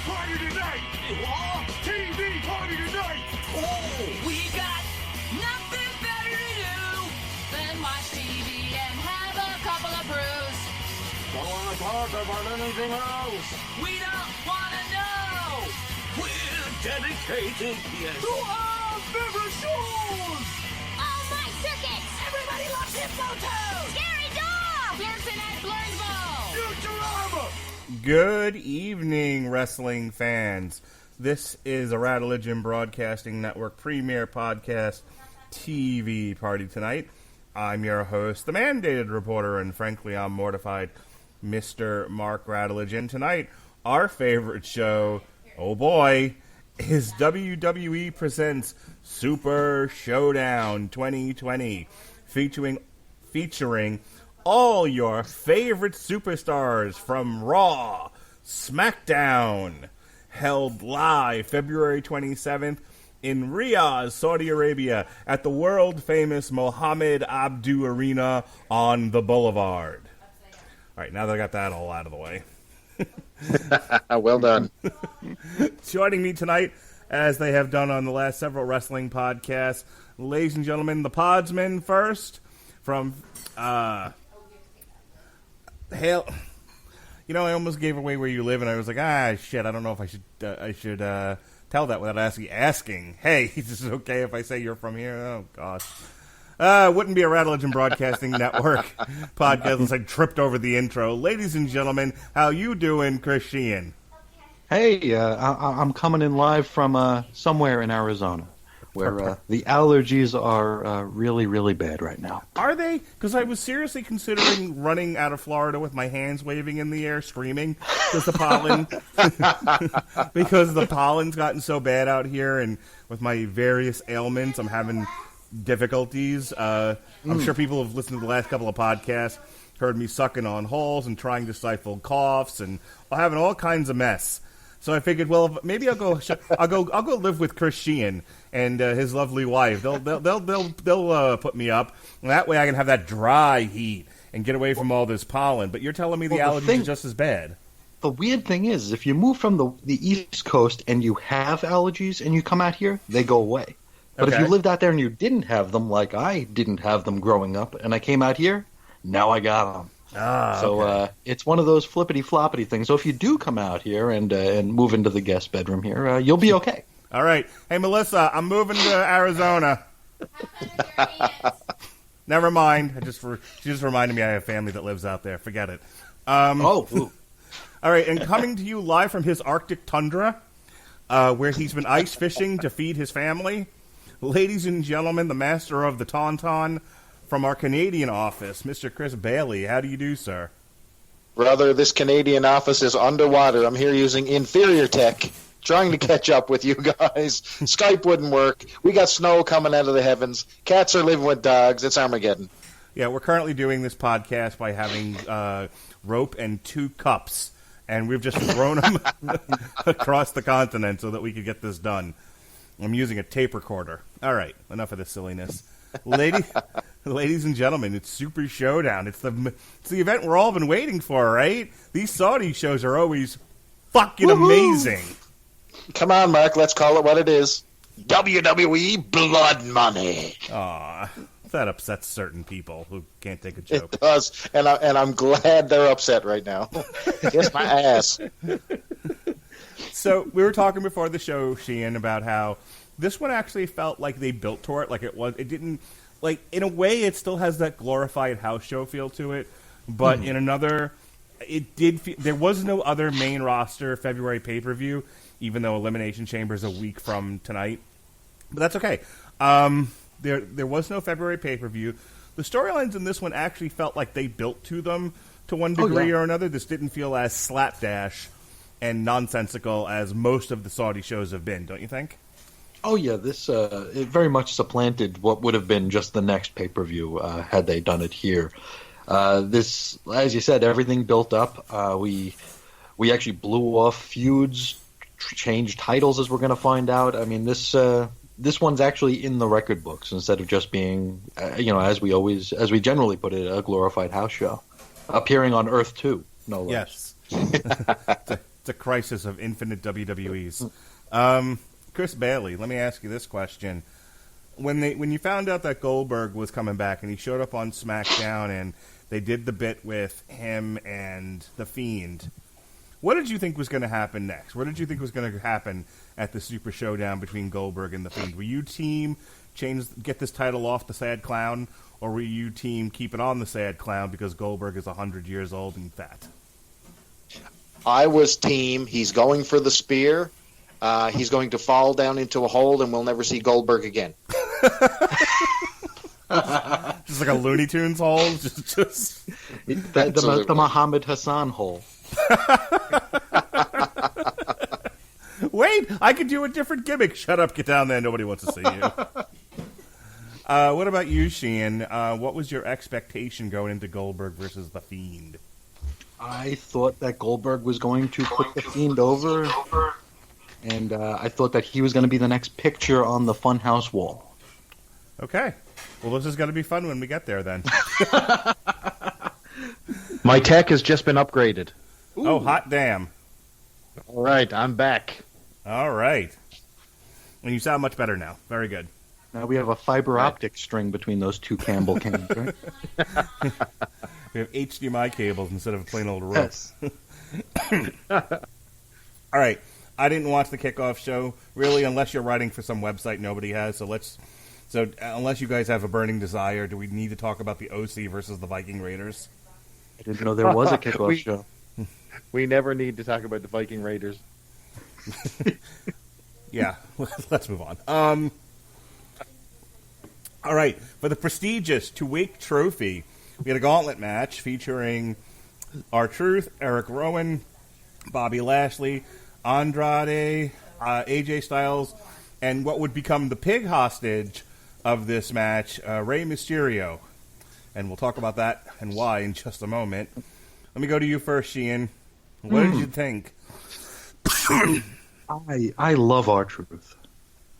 party tonight! What? TV party tonight! Oh, we got nothing better to do than watch TV and have a couple of brews. Don't want to talk about anything else! We don't want to know. We're dedicated, yes, to our favorite shows! Oh, my circuit! Everybody loves Hippo Scary dog! Pearson at Blurnsville. Futurama! Good evening, wrestling fans. This is a Radulich Broadcasting Network premiere podcast TV party tonight. I'm your host, the mandated reporter, and frankly, I'm mortified, Mr. Mark Radulich. And tonight, our favorite show, oh boy, is WWE Presents Super Showdown 2020, featuring all your favorite superstars from Raw, SmackDown, held live February 27th in Riyadh, Saudi Arabia, at the world-famous Mohammed Abdu Arena on the Boulevard. All right, now that I got that all out of the way. Well done. Joining me tonight, as they have done on the last several wrestling podcasts, ladies and gentlemen, the Podsmen first, from Hail. You know, I almost gave away where you live, and I was like, shit, I don't know if I should tell that without asking. Hey, is it okay if I say you're from here? Oh, gosh. Wouldn't be a Radulich Broadcasting Network podcast unless I tripped over the intro. Ladies and gentlemen, how you doing, Chris Sheehan? Hey, I'm coming in live from somewhere in Arizona, where the allergies are really, really bad right now. Are they? Because I was seriously considering running out of Florida with my hands waving in the air, screaming, because the pollen's gotten so bad out here, and with my various ailments, I'm having difficulties. I'm sure people have listened to the last couple of podcasts, heard me sucking on holes and trying to stifle coughs, and having all kinds of mess. So I figured, well, maybe I'll go live with Chris Sheehan and his lovely wife. They'll put me up, and that way I can have that dry heat and get away from all this pollen. But you're telling me the allergies are just as bad. The weird thing is, if you move from the East Coast and you have allergies and you come out here, they go away. But if you lived out there and you didn't have them, like I didn't have them growing up, and I came out here, now I got them. It's one of those flippity-floppity things. So if you do come out here and move into the guest bedroom here, you'll be okay. All right. Hey, Melissa, I'm moving to Arizona. Never mind. She just reminded me I have family that lives out there. Forget it. All right, and coming to you live from his Arctic tundra, where he's been ice fishing to feed his family, ladies and gentlemen, the master of the Tauntaun, from our Canadian office, Mr. Chris Bailey. How do you do, sir? Brother, this Canadian office is underwater. I'm here using inferior tech, trying to catch up with you guys. Skype wouldn't work. We got snow coming out of the heavens. Cats are living with dogs. It's Armageddon. Yeah, we're currently doing this podcast by having rope and 2 cups, and we've just thrown them across the continent so that we could get this done. I'm using a tape recorder. All right, enough of this silliness. Ladies and gentlemen, it's Super Showdown. It's the event we're all been waiting for, right? These Saudi shows are always fucking amazing. Come on, Mark, let's call it what it is. WWE Blood Money. Aw, that upsets certain people who can't take a joke. It does, and I'm glad they're upset right now. Kiss my ass. So we were talking before the show, Sheehan, about how this one actually felt like they built to it. Like it didn't, like, in a way it still has that glorified house show feel to it, but in another, it did there was no other main roster February pay-per-view, even though Elimination Chamber is a week from tonight. But that's okay. There was no February pay-per-view. The storylines in this one actually felt like they built to them to one degree or another. This didn't feel as slapdash and nonsensical as most of the Saudi shows have been, don't you think? Oh, yeah, this it very much supplanted what would have been just the next pay-per-view had they done it here. This, as you said, everything built up. We actually blew off feuds, changed titles, as we're going to find out. I mean, this one's actually in the record books instead of just being, as we generally put it, a glorified house show. Appearing on Earth 2, no less. Yes. It's the crisis of infinite WWEs. Chris Bailey, let me ask you this question. When you found out that Goldberg was coming back and he showed up on SmackDown and they did the bit with him and The Fiend, what did you think was going to happen next? What did you think was going to happen at the Super Showdown between Goldberg and The Fiend? Were you team get this title off the Sad Clown, or were you team keep it on the Sad Clown because Goldberg is 100 years old and fat? I was team. He's going for the spear. He's going to fall down into a hole, and we'll never see Goldberg again. Just like a Looney Tunes hole? Just... The Muhammad Hassan hole. Wait, I could do a different gimmick. Shut up, get down there. Nobody wants to see you. What about you, Sheehan? What was your expectation going into Goldberg versus The Fiend? I thought that Goldberg was going to put The Fiend over, and I thought that he was going to be the next picture on the Funhouse wall. Okay. Well, this is going to be fun when we get there, then. My tech has just been upgraded. Ooh. Oh, hot damn. All right, I'm back. All right. And you sound much better now. Very good. Now we have a fiber optic string between those two Campbell cans, right? We have HDMI cables instead of plain old ropes. Yes. All right. I didn't watch the kickoff show, really, unless you're writing for some website nobody has. So unless you guys have a burning desire, do we need to talk about the OC versus the Viking Raiders? I didn't know there was a kickoff show. We never need to talk about the Viking Raiders. Yeah, let's move on. All right, for the prestigious Two-Week Trophy, we had a gauntlet match featuring R-Truth, Eric Rowan, Bobby Lashley, Andrade, AJ Styles, and what would become the pig hostage of this match, Rey Mysterio. And we'll talk about that and why in just a moment. Let me go to you first, Sheehan. What did you think? I love R-Truth.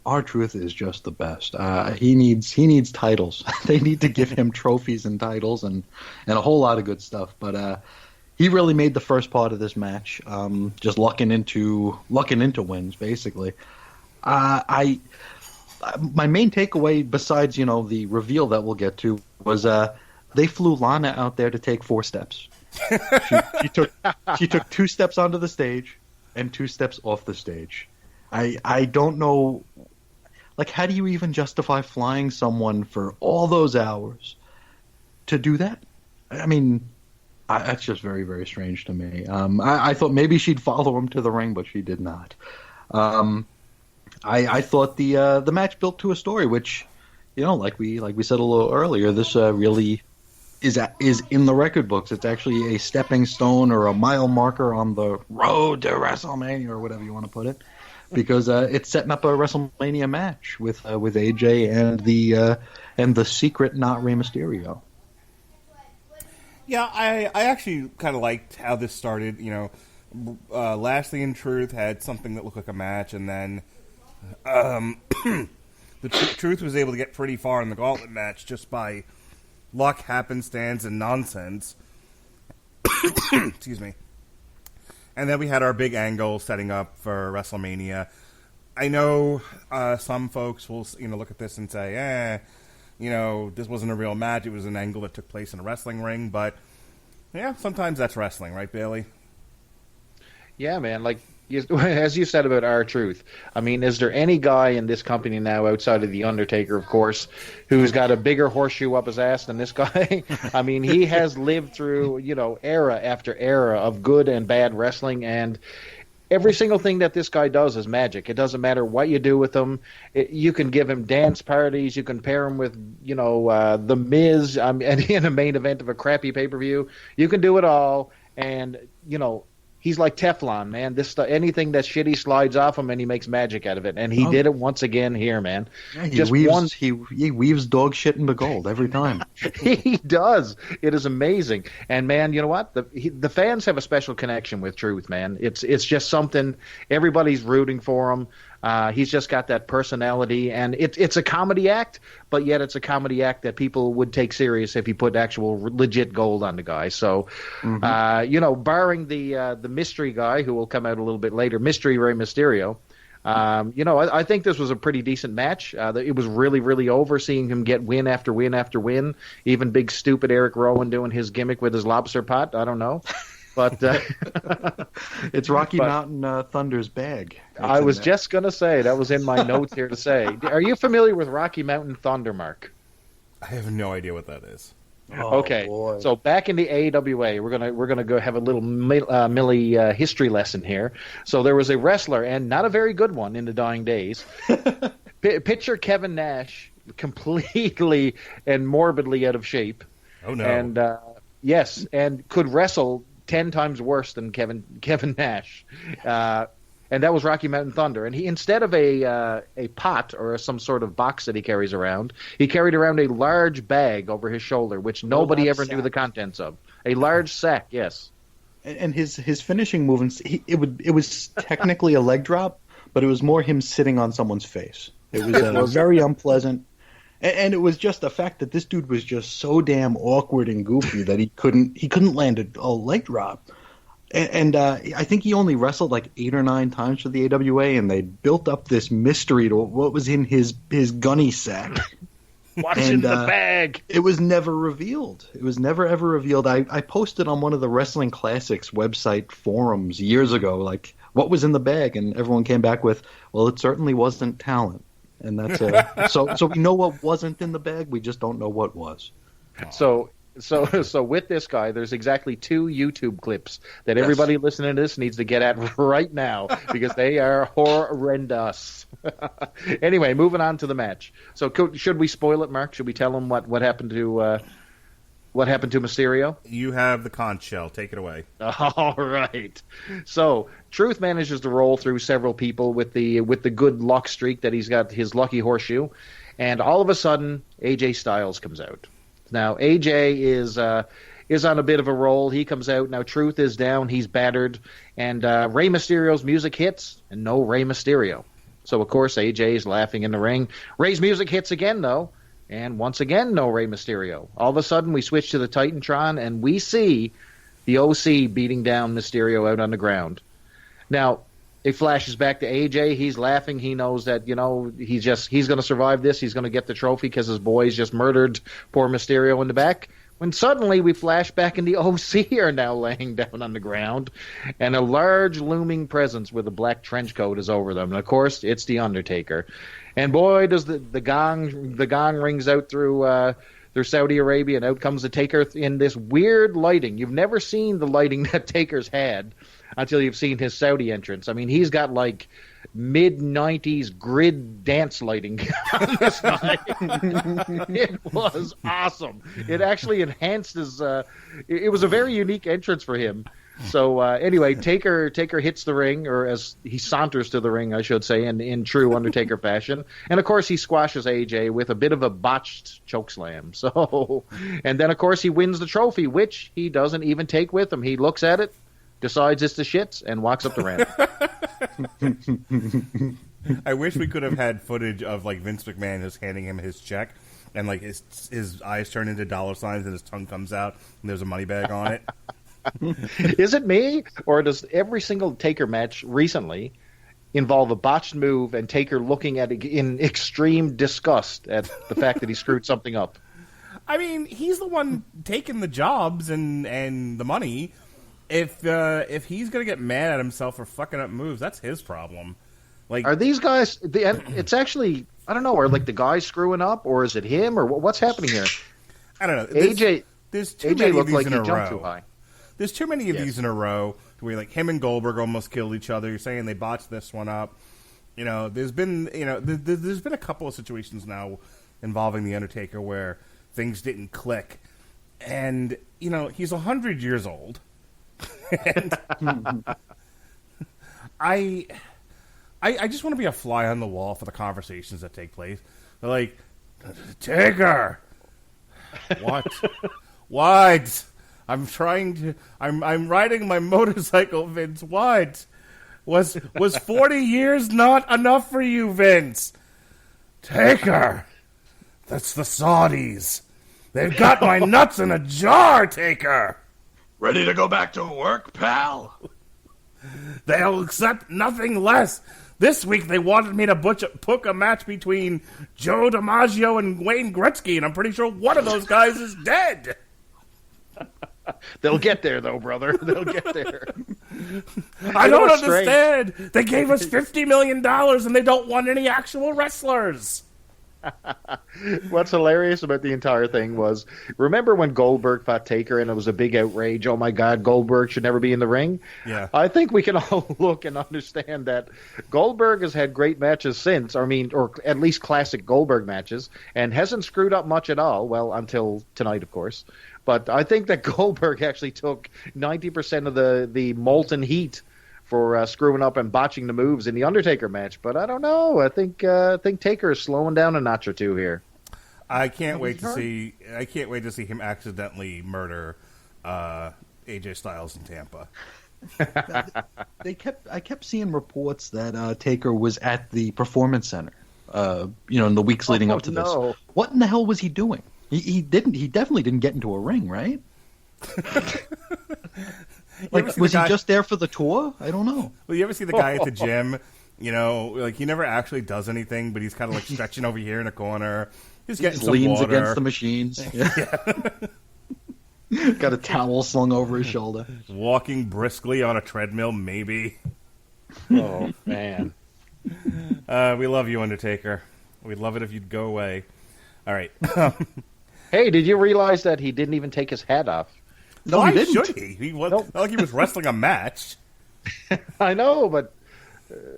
R-Truth is just the best. He needs titles. They need to give him trophies and titles and a whole lot of good stuff. But he really made the first part of this match, just lucking into wins, basically. My main takeaway, besides the reveal that we'll get to, was they flew Lana out there to take 4 steps. She took 2 steps onto the stage and 2 steps off the stage. I don't know, like, how do you even justify flying someone for all those hours to do that? I mean, that's just very, very strange to me. I thought maybe she'd follow him to the ring, but she did not. I thought the match built to a story, which, like we said a little earlier, this really is in the record books. It's actually a stepping stone or a mile marker on the road to WrestleMania, or whatever you want to put it, because it's setting up a WrestleMania match with AJ and the secret not Rey Mysterio. Yeah, I actually kind of liked how this started. Lashley and Truth had something that looked like a match, and then the Truth was able to get pretty far in the gauntlet match just by luck, happenstance, and nonsense. Excuse me. And then we had our big angle setting up for WrestleMania. I know some folks will look at this and say, this wasn't a real match. It was an angle that took place in a wrestling ring. But, yeah, sometimes that's wrestling, right, Bailey? Yeah, man. Like, as you said about R-Truth, I mean, is there any guy in this company now, outside of The Undertaker, of course, who's got a bigger horseshoe up his ass than this guy? I mean, he has lived through, era after era of good and bad wrestling, and every single thing that this guy does is magic. It doesn't matter what you do with him. You can give him dance parties. You can pair him with, The Miz in a main event of a crappy pay-per-view. You can do it all, and, he's like Teflon, man. This stuff, anything that's shitty slides off him, and he makes magic out of it. And he did it once again here, man. Yeah, he weaves dog shit into gold every time. He does. It is amazing. And man, you know what? The fans have a special connection with Truth, man. It's just something. Everybody's rooting for him. He's just got that personality, and it's a comedy act, but yet it's a comedy act that people would take serious if he put actual legit gold on the guy. So, barring the mystery guy who will come out a little bit later, Mystery Rey Mysterio. I think this was a pretty decent match. It was really, really over seeing him get win after win after win. Even big stupid Eric Rowan doing his gimmick with his lobster pot. I don't know. But it's Rocky Mountain Thunder's bag. I was just going to say, that was in my notes here to say. Are you familiar with Rocky Mountain Thunder, Mark? I have no idea what that is. Okay, so back in the AWA, we're gonna go have a little Millie history lesson here. So there was a wrestler, and not a very good one in the dying days. Picture Kevin Nash completely and morbidly out of shape. Oh no! And yes, and could wrestle 10 times worse than Kevin Nash. And that was Rocky Mountain Thunder. And he, instead of a pot or some sort of box that he carries around, he carried around a large bag over his shoulder, which nobody ever knew the contents of. A large sack, yes. And his finishing movements, it was technically a leg drop, but it was more him sitting on someone's face. It was very unpleasant. And it was just the fact that this dude was just so damn awkward and goofy that he couldn't land a leg drop. And I think he only wrestled like 8 or 9 times for the AWA, and they built up this mystery to what was in his gunny sack. What's in the bag? It was never revealed. It was never, ever revealed. I posted on one of the Wrestling Classics website forums years ago, like, what was in the bag? And everyone came back with, well, it certainly wasn't talent. And that's so we know what wasn't in the bag. We just don't know what was. So with this guy, there's exactly 2 YouTube clips that everybody listening to this needs to get at right now because they are horrendous. Anyway, moving on to the match. So should we spoil it, Mark? Should we tell them what happened to Mysterio? You have the conch shell. Take it away. All right. So Truth manages to roll through several people with the good luck streak that he's got, his lucky horseshoe, and all of a sudden AJ Styles comes out. Now, AJ is on a bit of a roll. He comes out. Now, Truth is down. He's battered. And Rey Mysterio's music hits, and no Rey Mysterio. So, of course, AJ is laughing in the ring. Rey's music hits again, though. And once again, no Rey Mysterio. All of a sudden, we switch to the Titantron, and we see the OC beating down Mysterio out on the ground. Now, it flashes back to AJ. He's laughing. He knows that, he's going to survive this. He's going to get the trophy because his boys just murdered poor Mysterio in the back. When suddenly we flash back and the OC are now laying down on the ground, and a large looming presence with a black trench coat is over them. And, of course, it's The Undertaker. And, boy, does the gong rings out through Saudi Arabia, and out comes the Taker in this weird lighting. You've never seen the lighting that Taker's had until you've seen his Saudi entrance. I mean, he's got like mid-90s grid dance lighting on this guy. It was awesome. It actually enhanced his it was a very unique entrance for him. So anyway, Taker hits the ring, or as he saunters to the ring, I should say, in true Undertaker fashion. And of course he squashes AJ with a bit of a botched chokeslam. So, and then of course he wins the trophy, which he doesn't even take with him. He looks at it, decides it's the shits, and walks up the ramp. I wish we could have had footage of like Vince McMahon just handing him his check, and like his eyes turn into dollar signs, and his tongue comes out, and there's a money bag on it. Is it me, or does every single Taker match recently involve a botched move and Taker looking at it in extreme disgust at the fact that he screwed something up? I mean, he's the one taking the jobs and the money. If he's gonna get mad at himself for fucking up moves, that's his problem. Like, are these guys? It's actually, I don't know. Are like the guys screwing up, or is it him, or what's happening here? I don't know. There's too AJ many looked of these like in he a jumped row. too high. There's too many of these in a row where like him and Goldberg almost killed each other. You're saying they botched this one up. There's been there's been a couple of situations now involving the Undertaker where things didn't click, and he's 100 years old. And I just want to be a fly on the wall for the conversations that take place. They're like, Taker, what? I'm riding my motorcycle, Vince. What? Was 40 years not enough for you, Vince? Taker. That's the Saudis. They've got my nuts in a jar, Taker. Ready to go back to work, pal? They'll accept nothing less. This week they wanted me to book a match between Joe DiMaggio and Wayne Gretzky, and I'm pretty sure one of those guys is dead. They'll get there, though, brother. They'll get there. I don't understand. They gave us $50 million, and they don't want any actual wrestlers. What's hilarious about the entire thing was, remember when Goldberg fought Taker and it was a big outrage? Oh my God, Goldberg should never be in the ring. Yeah, I think we can all look and understand that Goldberg has had great matches since. Or at least classic Goldberg matches, and hasn't screwed up much at all. Well, until tonight, of course. But I think that Goldberg actually took 90% of the molten heat for screwing up and botching the moves in the Undertaker match. But I don't know. I think Taker is slowing down a notch or two here. I can't wait to see him accidentally murder AJ Styles in Tampa. I kept seeing reports that Taker was at the Performance Center, in the weeks leading up to this. What in the hell was he doing? He definitely didn't get into a ring, right? Was he just there for the tour? I don't know. Well, you ever see the guy at the gym? He never actually does anything, but he's kind of like stretching over here in a corner. He's getting some leans water against the machines. Yeah. Got a towel slung over his shoulder. Walking briskly on a treadmill, maybe. Oh, man. We love you, Undertaker. We'd love it if you'd go away. All right. Hey, did you realize that he didn't even take his hat off? No, Why he didn't. should he? He was not like he was wrestling a match. I know, but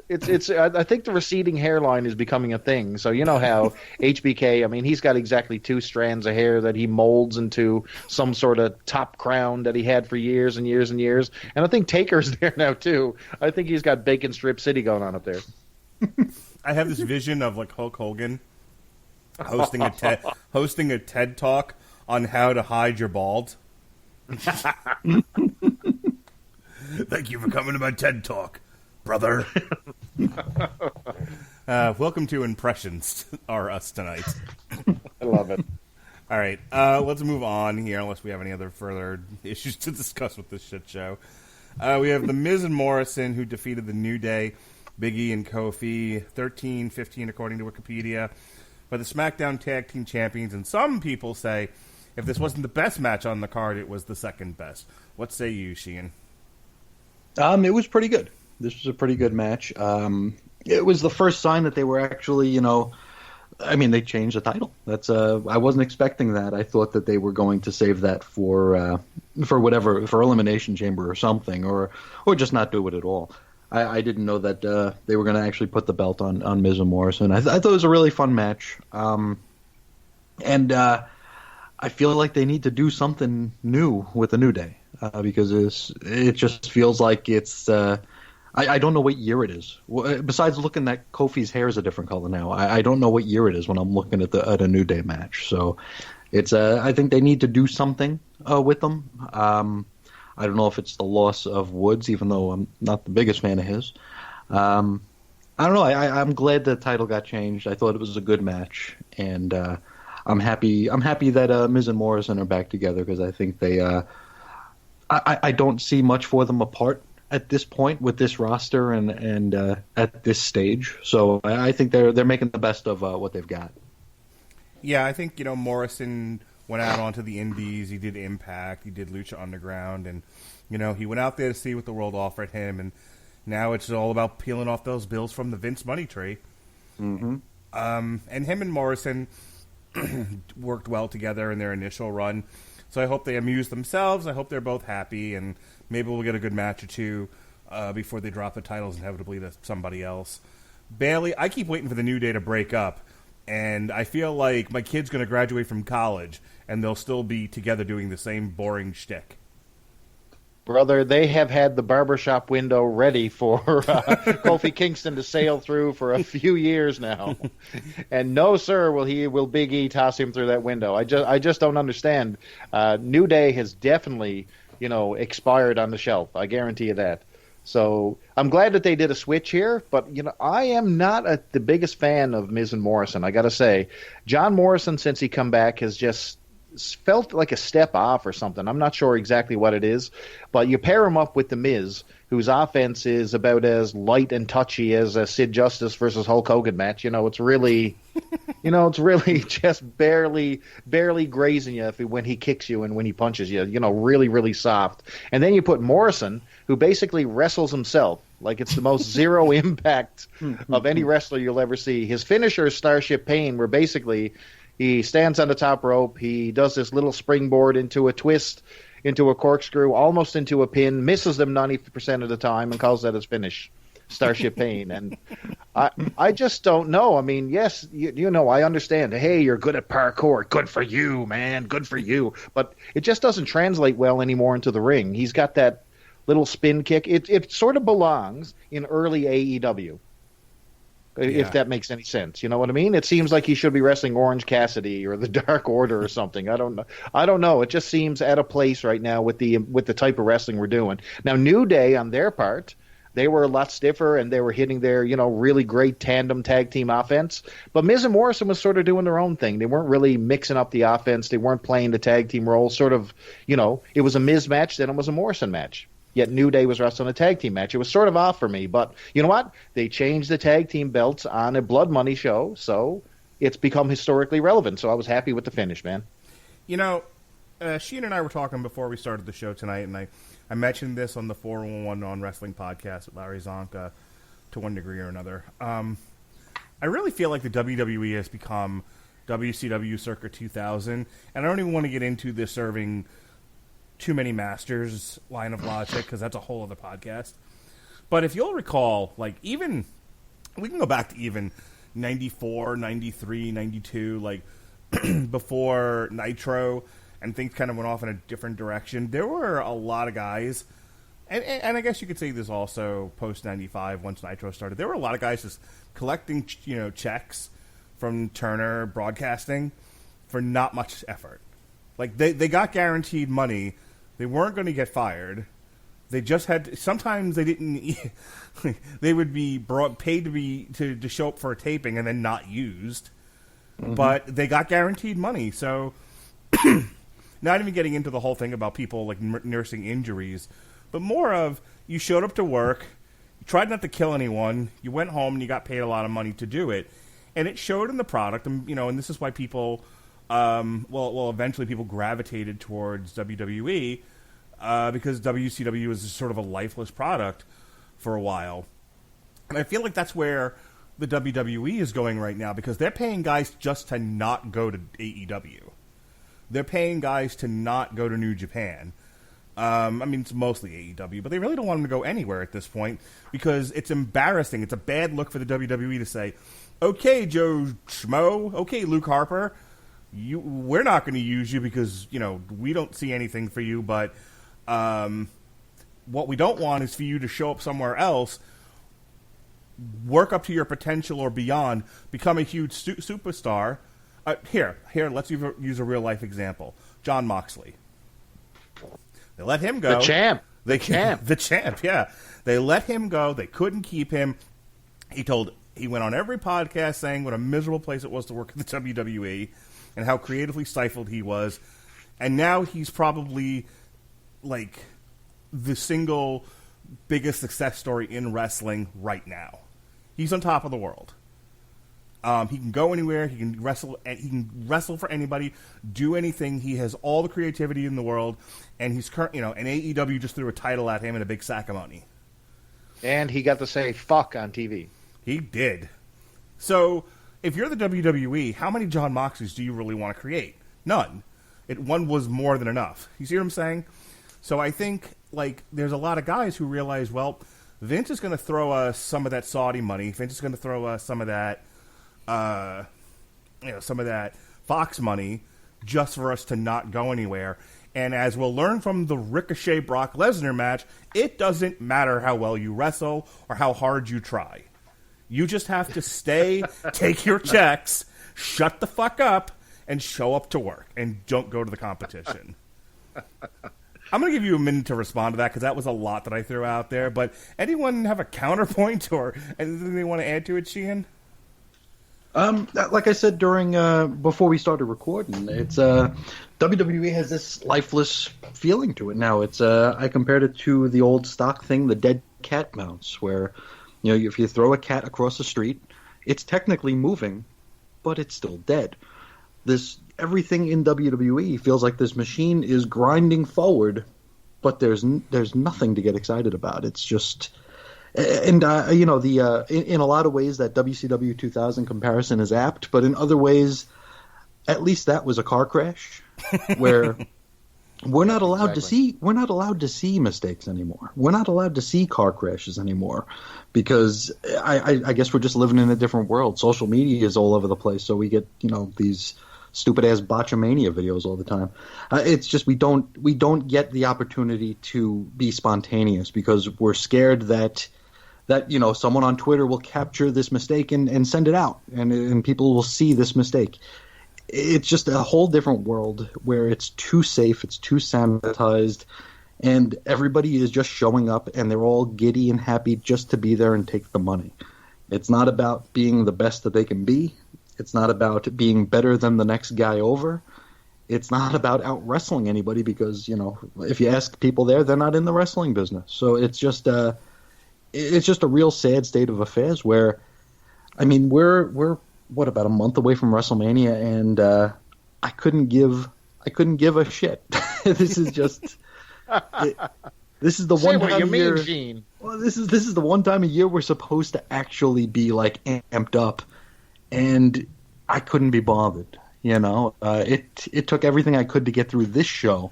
it's. I think the receding hairline is becoming a thing. So you know how HBK. I mean, he's got exactly 2 strands of hair that he molds into some sort of top crown that he had for years and years and years. And I think Taker's there now too. I think he's got Bacon Strip City going on up there. I have this vision of like Hulk Hogan hosting a TED talk on how to hide your bald. Thank you for coming to my TED Talk, brother. Welcome to Impressions are us tonight. I love it. All right, let's move on here, unless we have any other further issues to discuss with this shit show. We have The Miz and Morrison, who defeated The New Day, Big E and Kofi, 13-15 according to Wikipedia, by the SmackDown Tag Team Champions, and some people say if this wasn't the best match on the card, it was the second best. What say you, Sheehan? It was pretty good. This was a pretty good match. It was the first sign that they were actually, they changed the title. That's I wasn't expecting that. I thought that they were going to save that for Elimination Chamber or something, or just not do it at all. I didn't know that they were going to actually put the belt on Miz and Morrison. I thought it was a really fun match. I feel like they need to do something new with the New Day because it just feels like it's. I don't know what year it is. Besides looking at Kofi's hair is a different color now. I don't know what year it is when I'm looking at a New Day match. So it's. I think they need to do something with them. I don't know if it's the loss of Woods, even though I'm not the biggest fan of his. I don't know. I'm glad the title got changed. I thought it was a good match, and I'm happy. I'm happy that Miz and Morrison are back together because I think they. I don't see much for them apart at this point with this roster and at this stage. So I think they're making the best of what they've got. Yeah, I think Morrison went out onto the Indies. He did Impact. He did Lucha Underground, and he went out there to see what the world offered him. And now it's all about peeling off those bills from the Vince money tree. Mm-hmm. And him and Morrison worked well together in their initial run. So I hope they amuse themselves. I hope they're both happy, and maybe we'll get a good match or two before they drop the titles inevitably to somebody else. Bailey, I keep waiting for the New Day to break up, and I feel like my kid's going to graduate from college, and they'll still be together doing the same boring shtick. Brother, they have had the barbershop window ready for Kofi Kingston to sail through for a few years now. And no, sir, will Big E toss him through that window. I just don't understand. New Day has definitely, expired on the shelf. I guarantee you that. So I'm glad that they did a switch here, but I am not the biggest fan of Miz and Morrison. I got to say, John Morrison, since he come back, has just felt like a step off or something. I'm not sure exactly what it is, but you pair him up with the Miz, whose offense is about as light and touchy as a Sid Justice versus Hulk Hogan match. It's really, it's really just barely grazing you when he kicks you and when he punches you. Really, really soft. And then you put Morrison, who basically wrestles himself. Like it's the most zero impact of any wrestler you'll ever see. His finisher is Starship Pain, where basically he stands on the top rope, he does this little springboard into a twist, into a corkscrew, almost into a pin, misses them 90% of the time, and calls that his finish, Starship Pain. And I just don't know. I mean, yes, I understand. Hey, you're good at parkour. Good for you, man. Good for you. But it just doesn't translate well anymore into the ring. He's got that little spin kick. It sort of belongs in early AEW. If that makes any sense. You know what I mean? It seems like he should be wrestling Orange Cassidy or the Dark Order or something. I don't know. It just seems out of place right now with the type of wrestling we're doing. Now, New Day, on their part, they were a lot stiffer and they were hitting their, really great tandem tag team offense. But Miz and Morrison was sort of doing their own thing. They weren't really mixing up the offense. They weren't playing the tag team role. Sort of, it was a Miz match, then it was a Morrison match. Yet New Day was wrestling a tag team match. It was sort of off for me. But you know what? They changed the tag team belts on a Blood Money show, so it's become historically relevant. So I was happy with the finish, man. Sheehan and I were talking before we started the show tonight, and I mentioned this on the 411 on Wrestling podcast with Larry Zonka to one degree or another. I really feel like the WWE has become WCW circa 2000, and I don't even want to get into this serving too many masters line of logic, because that's a whole other podcast. But if you'll recall, we can go back to even 94, 93, 92, before Nitro, and things kind of went off in a different direction. There were a lot of guys, and I guess you could say this also post 95, once Nitro started. There were a lot of guys just collecting, checks from Turner Broadcasting for not much effort. They got guaranteed money. They weren't going to get fired. They just had. Sometimes they didn't. They would be paid to show up for a taping and then not used. Mm-hmm. But they got guaranteed money. So, not even getting into the whole thing about people nursing injuries, but more of you showed up to work, you tried not to kill anyone, you went home and you got paid a lot of money to do it, and it showed in the product. And and this is why people. Eventually people gravitated towards WWE because WCW was sort of a lifeless product for a while. And I feel like that's where the WWE is going right now, because they're paying guys just to not go to AEW. They're paying guys to not go to New Japan. It's mostly AEW, but they really don't want them to go anywhere at this point, because it's embarrassing. It's a bad look for the WWE to say, okay, Joe Schmo, okay, Luke Harper, we're not going to use you because, we don't see anything for you, but what we don't want is for you to show up somewhere else, work up to your potential or beyond, become a huge superstar. Here, let's use a real-life example. John Moxley. They let him go. The champ. The champ, yeah. They let him go. They couldn't keep him. He went on every podcast saying what a miserable place it was to work at the WWE, and how creatively stifled he was. And now he's probably, the single biggest success story in wrestling right now. He's on top of the world. He can go anywhere. He can wrestle for anybody, do anything. He has all the creativity in the world. And he's and AEW just threw a title at him and a big sack of money. And he got to say fuck on TV. He did. So, if you're the WWE, how many John Moxleys do you really want to create? None. One was more than enough. You see what I'm saying? So I think, there's a lot of guys who realize, well, Vince is going to throw us some of that Saudi money. Vince is going to throw us some of that, some of that Fox money just for us to not go anywhere. And as we'll learn from the Ricochet Brock Lesnar match, it doesn't matter how well you wrestle or how hard you try. You just have to stay, take your checks, shut the fuck up, and show up to work, and don't go to the competition. I'm going to give you a minute to respond to that because that was a lot that I threw out there. But anyone have a counterpoint or anything they want to add to it, Sheehan? Like I said during before we started recording, it's WWE has this lifeless feeling to it now. It's I compared it to the old stock thing, the dead cat mounts, where if you throw a cat across the street, it's technically moving, but it's still dead. Everything in WWE feels like this machine is grinding forward, but there's nothing to get excited about. It's just, and in a lot of ways that WCW 2000 comparison is apt, but in other ways, at least that was a car crash where we're not allowed to see mistakes anymore. We're not allowed to see car crashes anymore because I guess we're just living in a different world. Social media is all over the place, so we get these stupid ass botchamania videos all the time. It's just we don't get the opportunity to be spontaneous because we're scared that someone on Twitter will capture this mistake and send it out and people will see this mistake. It's just a whole different world where it's too safe, it's too sanitized, and everybody is just showing up and they're all giddy and happy just to be there and take the money. It's not about being the best that they can be. It's not about being better than the next guy over. It's not about out wrestling anybody because, if you ask people there, they're not in the wrestling business. So it's just a real sad state of affairs where, we're about a month away from WrestleMania, and I couldn't give a shit. This is just this is the Say one what time you a year. mean, Gene. Well, this is the one time a year we're supposed to actually be like amped up, and I couldn't be bothered. It took everything I could to get through this show.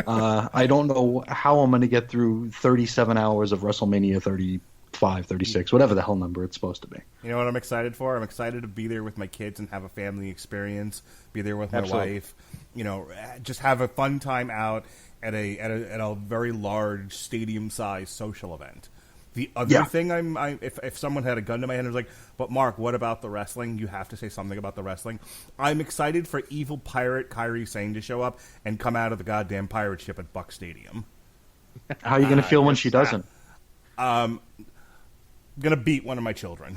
I don't know how I'm going to get through 37 hours of WrestleMania 35, 36, whatever the hell number it's supposed to be. You know what I'm excited for? I'm excited to be there with my kids and have a family experience. Be there with my wife. Just have a fun time out at a very large stadium-sized social event. The other thing if someone had a gun to my head and was like, but Mark, what about the wrestling? You have to say something about the wrestling. I'm excited for evil pirate Kairi Sane to show up and come out of the goddamn pirate ship at Buck Stadium. How are you going to feel when she doesn't? I'm going to beat one of my children.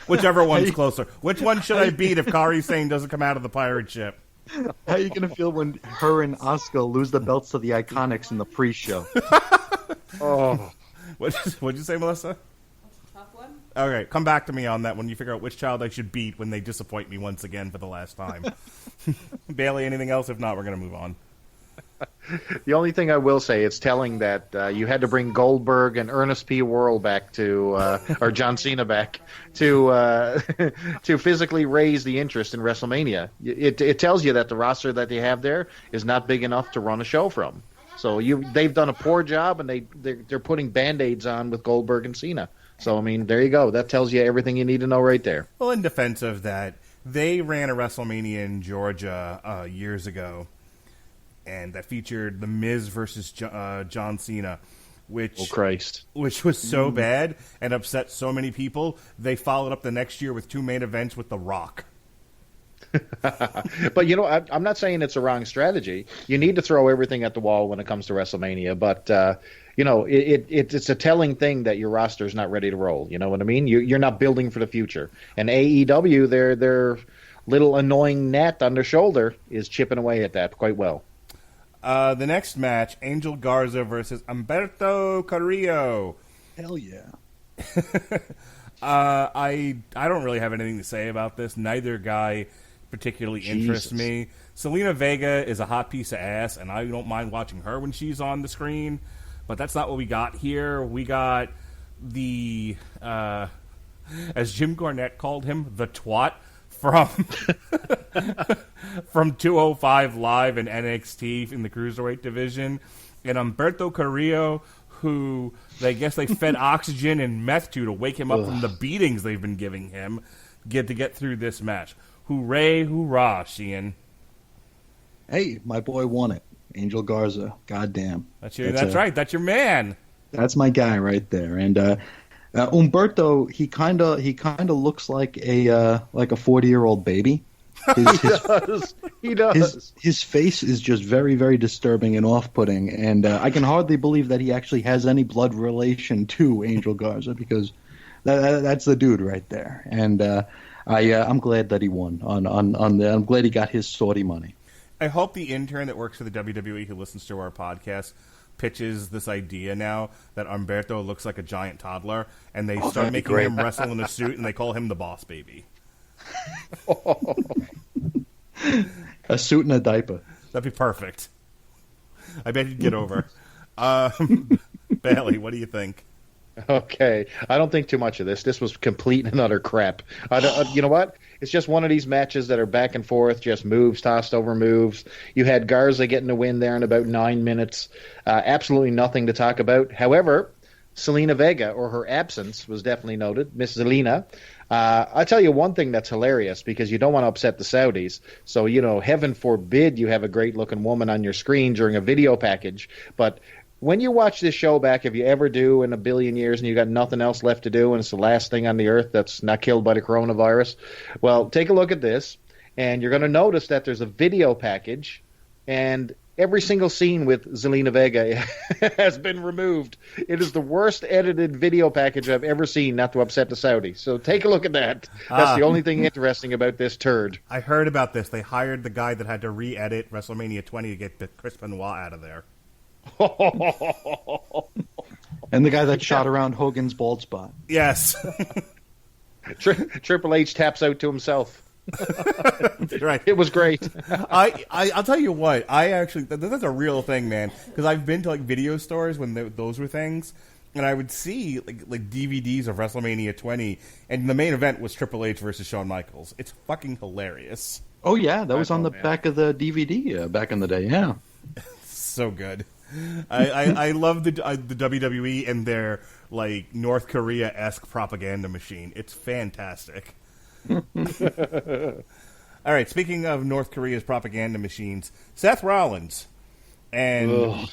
Whichever one's closer. Which one should I beat if Kairi Sane doesn't come out of the pirate ship? How are you going to feel when her and Asuka lose the belts to the Iconics in the pre-show? Oh, what'd you say, Melissa? Tough one. Okay, come back to me on that when you figure out which child I should beat when they disappoint me once again for the last time. Bailey, anything else? If not, we're going to move on. The only thing I will say, it's telling that you had to bring Goldberg and Ernest P. Worrell back to, or John Cena back to physically raise the interest in WrestleMania. It tells you that the roster that they have there is not big enough to run a show from. So they've done a poor job, and they're putting Band-Aids on with Goldberg and Cena. So, there you go. That tells you everything you need to know right there. Well, in defense of that, they ran a WrestleMania in Georgia years ago, and that featured The Miz versus John Cena, which was so bad and upset so many people, they followed up the next year with 2 main events with The Rock. But, I'm not saying it's a wrong strategy. You need to throw everything at the wall when it comes to WrestleMania, but, it's a telling thing that your roster is not ready to roll. You know what I mean? You're not building for the future. And AEW, their little annoying gnat on their shoulder is chipping away at that quite well. The next match, Angel Garza versus Humberto Carrillo. Hell yeah. I don't really have anything to say about this. Neither guy particularly interests me. Selena Vega is a hot piece of ass, and I don't mind watching her when she's on the screen, but that's not what we got here. We got the, as Jim Cornette called him, the twat from 205 Live and NXT in the Cruiserweight division, and Humberto Carrillo, who they fed oxygen and meth to wake him up from the beatings they've been giving him to get through this match. Hooray, hoorah, Sheehan. Hey, my boy won it. Angel Garza. Goddamn. That's right. That's your man. That's my guy right there. And Humberto, he kind of looks like a 40-year-old baby. He does. His face is just very, very disturbing and off-putting, and I can hardly believe that he actually has any blood relation to Angel Garza, because that's the dude right there. And I'm glad that he won. I'm glad he got his sortie money. I hope the intern that works for the WWE who listens to our podcast pitches this idea now that Humberto looks like a giant toddler, and they start making him wrestle in a suit, and they call him the Boss Baby. A suit and a diaper. That'd be perfect. I bet he'd get over. Bailey, what do you think? Okay, I don't think too much of this. This was complete and utter crap. You know what? It's just one of these matches that are back and forth, just moves, tossed over moves. You had Garza getting the win there in about 9 minutes. Absolutely nothing to talk about. However, Selena Vega, or her absence, was definitely noted. Miss Zelina. I'll tell you one thing that's hilarious, because you don't want to upset the Saudis. So, heaven forbid you have a great-looking woman on your screen during a video package. But when you watch this show back, if you ever do in a billion years and you got nothing else left to do and it's the last thing on the earth that's not killed by the coronavirus, well, take a look at this, and you're going to notice that there's a video package, and every single scene with Zelina Vega has been removed. It is the worst edited video package I've ever seen, not to upset the Saudis. So take a look at that. That's the only thing interesting about this turd. I heard about this. They hired the guy that had to re-edit WrestleMania 20 to get Chris Benoit out of there. And the guy that shot around Hogan's bald spot. Yes. Triple H taps out to himself. Right. It was great. I'll tell you what. I actually that's a real thing, man. Because I've been to video stores when those were things, and I would see like DVDs of WrestleMania 20, and the main event was Triple H versus Shawn Michaels. It's fucking hilarious. Oh yeah, that was on the back of the DVD back in the day. Yeah, so good. I love the WWE and their like North Korea-esque propaganda machine. It's fantastic. All right, speaking of North Korea's propaganda machines, Seth Rollins and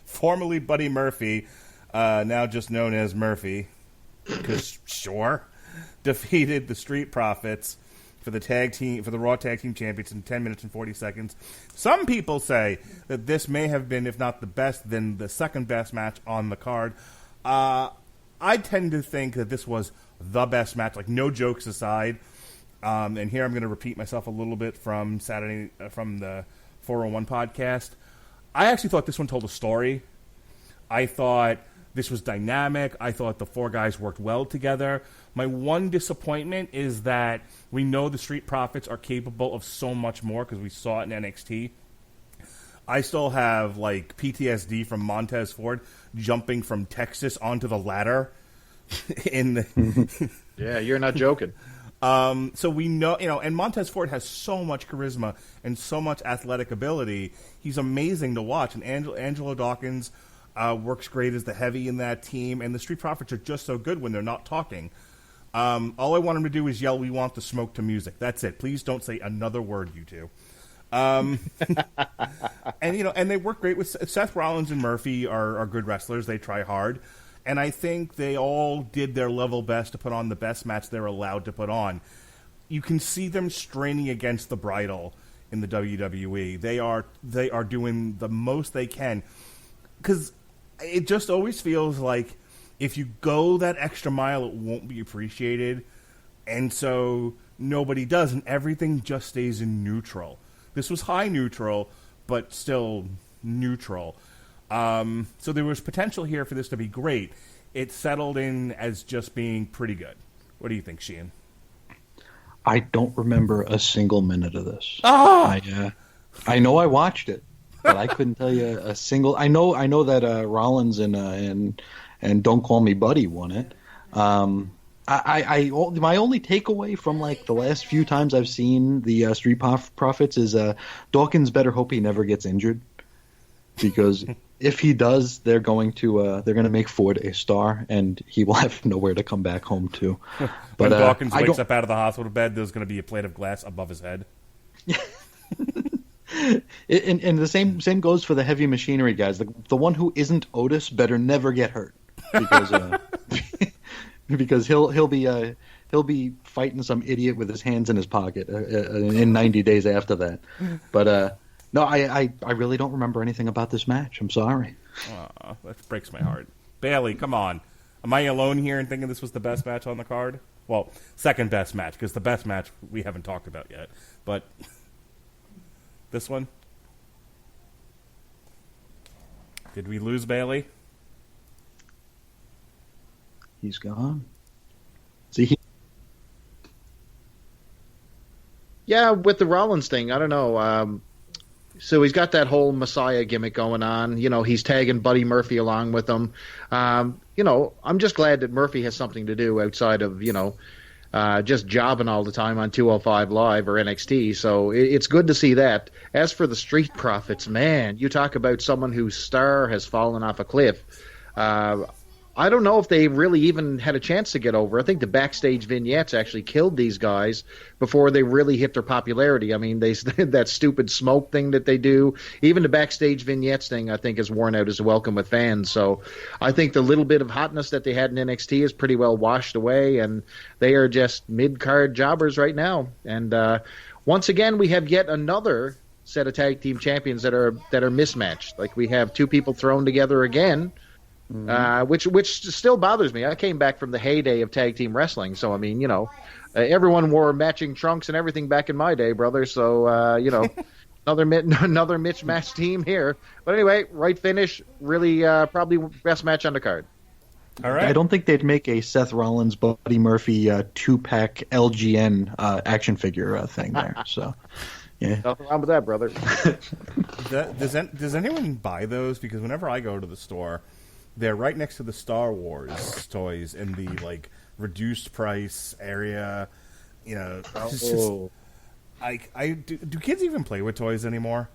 formerly Buddy Murphy, now just known as Murphy, because sure, defeated the Street Profits for the Raw Tag Team Champions in 10 minutes and 40 seconds. Some people say that this may have been, if not the best, then the second best match on the card. I tend to think that this was the best match, like no jokes aside. And here I'm going to repeat myself a little bit from the 401 podcast. I actually thought this one told a story. I thought this was dynamic. I thought the four guys worked well together. My one disappointment is that we know the Street Profits are capable of so much more because we saw it in NXT. I still have like PTSD from Montez Ford jumping from Texas onto the ladder. Yeah, you're not joking. So we know, and Montez Ford has so much charisma and so much athletic ability. He's amazing to watch. And Angelo Dawkins works great as the heavy in that team. And the Street Profits are just so good when they're not talking. All I want him to do is yell, "We want the smoke" to music. That's it. Please don't say another word, you two. And they work great with Seth Rollins and Murphy are good wrestlers. They try hard. And I think they all did their level best to put on the best match they're allowed to put on. You can see them straining against the bridle in the WWE. They are doing the most they can. Because it just always feels like if you go that extra mile, it won't be appreciated. And so nobody does, and everything just stays in neutral. This was high neutral, but still neutral. So there was potential here for this to be great. It settled in as just being pretty good. What do you think, Sheehan? I don't remember a single minute of this. Oh! I know I watched it, but I couldn't tell you a single. I know that Rollins and Don't Call Me Buddy won it. My only takeaway from like the last few times I've seen the Street Profits is Dawkins better hope he never gets injured, because if he does, they're going to make Ford a star, and he will have nowhere to come back home to. But when Dawkins wakes up out of the hospital bed, there's going to be a plate of glass above his head. And the same goes for the heavy machinery guys. The one who isn't Otis better never get hurt, because because he'll be he'll be fighting some idiot with his hands in his pocket in 90 days after that. But no, I really don't remember anything about this match. I'm sorry. Aw, that breaks my heart. Bailey, come on. Am I alone here in thinking this was the best match on the card? Well, second best match, because the best match we haven't talked about yet. But this one? Did we lose Bailey? He's gone. See, Yeah, with the Rollins thing, I don't know. So he's got that whole Messiah gimmick going on. You know, he's tagging Buddy Murphy along with him. You know, I'm just glad that Murphy has something to do outside of, just jobbing all the time on 205 Live or NXT. So it's good to see that. As for the Street Profits, man, you talk about someone whose star has fallen off a cliff. I don't know if they really even had a chance to get over. I think the backstage vignettes actually killed these guys before they really hit their popularity. I mean, that stupid smoke thing that they do, even the backstage vignettes thing, I think is worn out as welcome with fans. So I think the little bit of hotness that they had in NXT is pretty well washed away, and they are just mid-card jobbers right now. And once again, we have yet another set of tag team champions that are mismatched. Like, we have two people thrown together again. Which still bothers me. I came back from the heyday of tag team wrestling, so I mean, everyone wore matching trunks and everything back in my day, brother. So another mismatched team here. But anyway, right finish, really probably best match on the card. All right. I don't think they'd make a Seth Rollins, Buddy Murphy 2-pack LGN action figure thing there. So. Yeah. Nothing wrong with that, brother. Does anyone buy those? Because whenever I go to the store, they're right next to the Star Wars toys in the reduced price area. Do kids even play with toys anymore?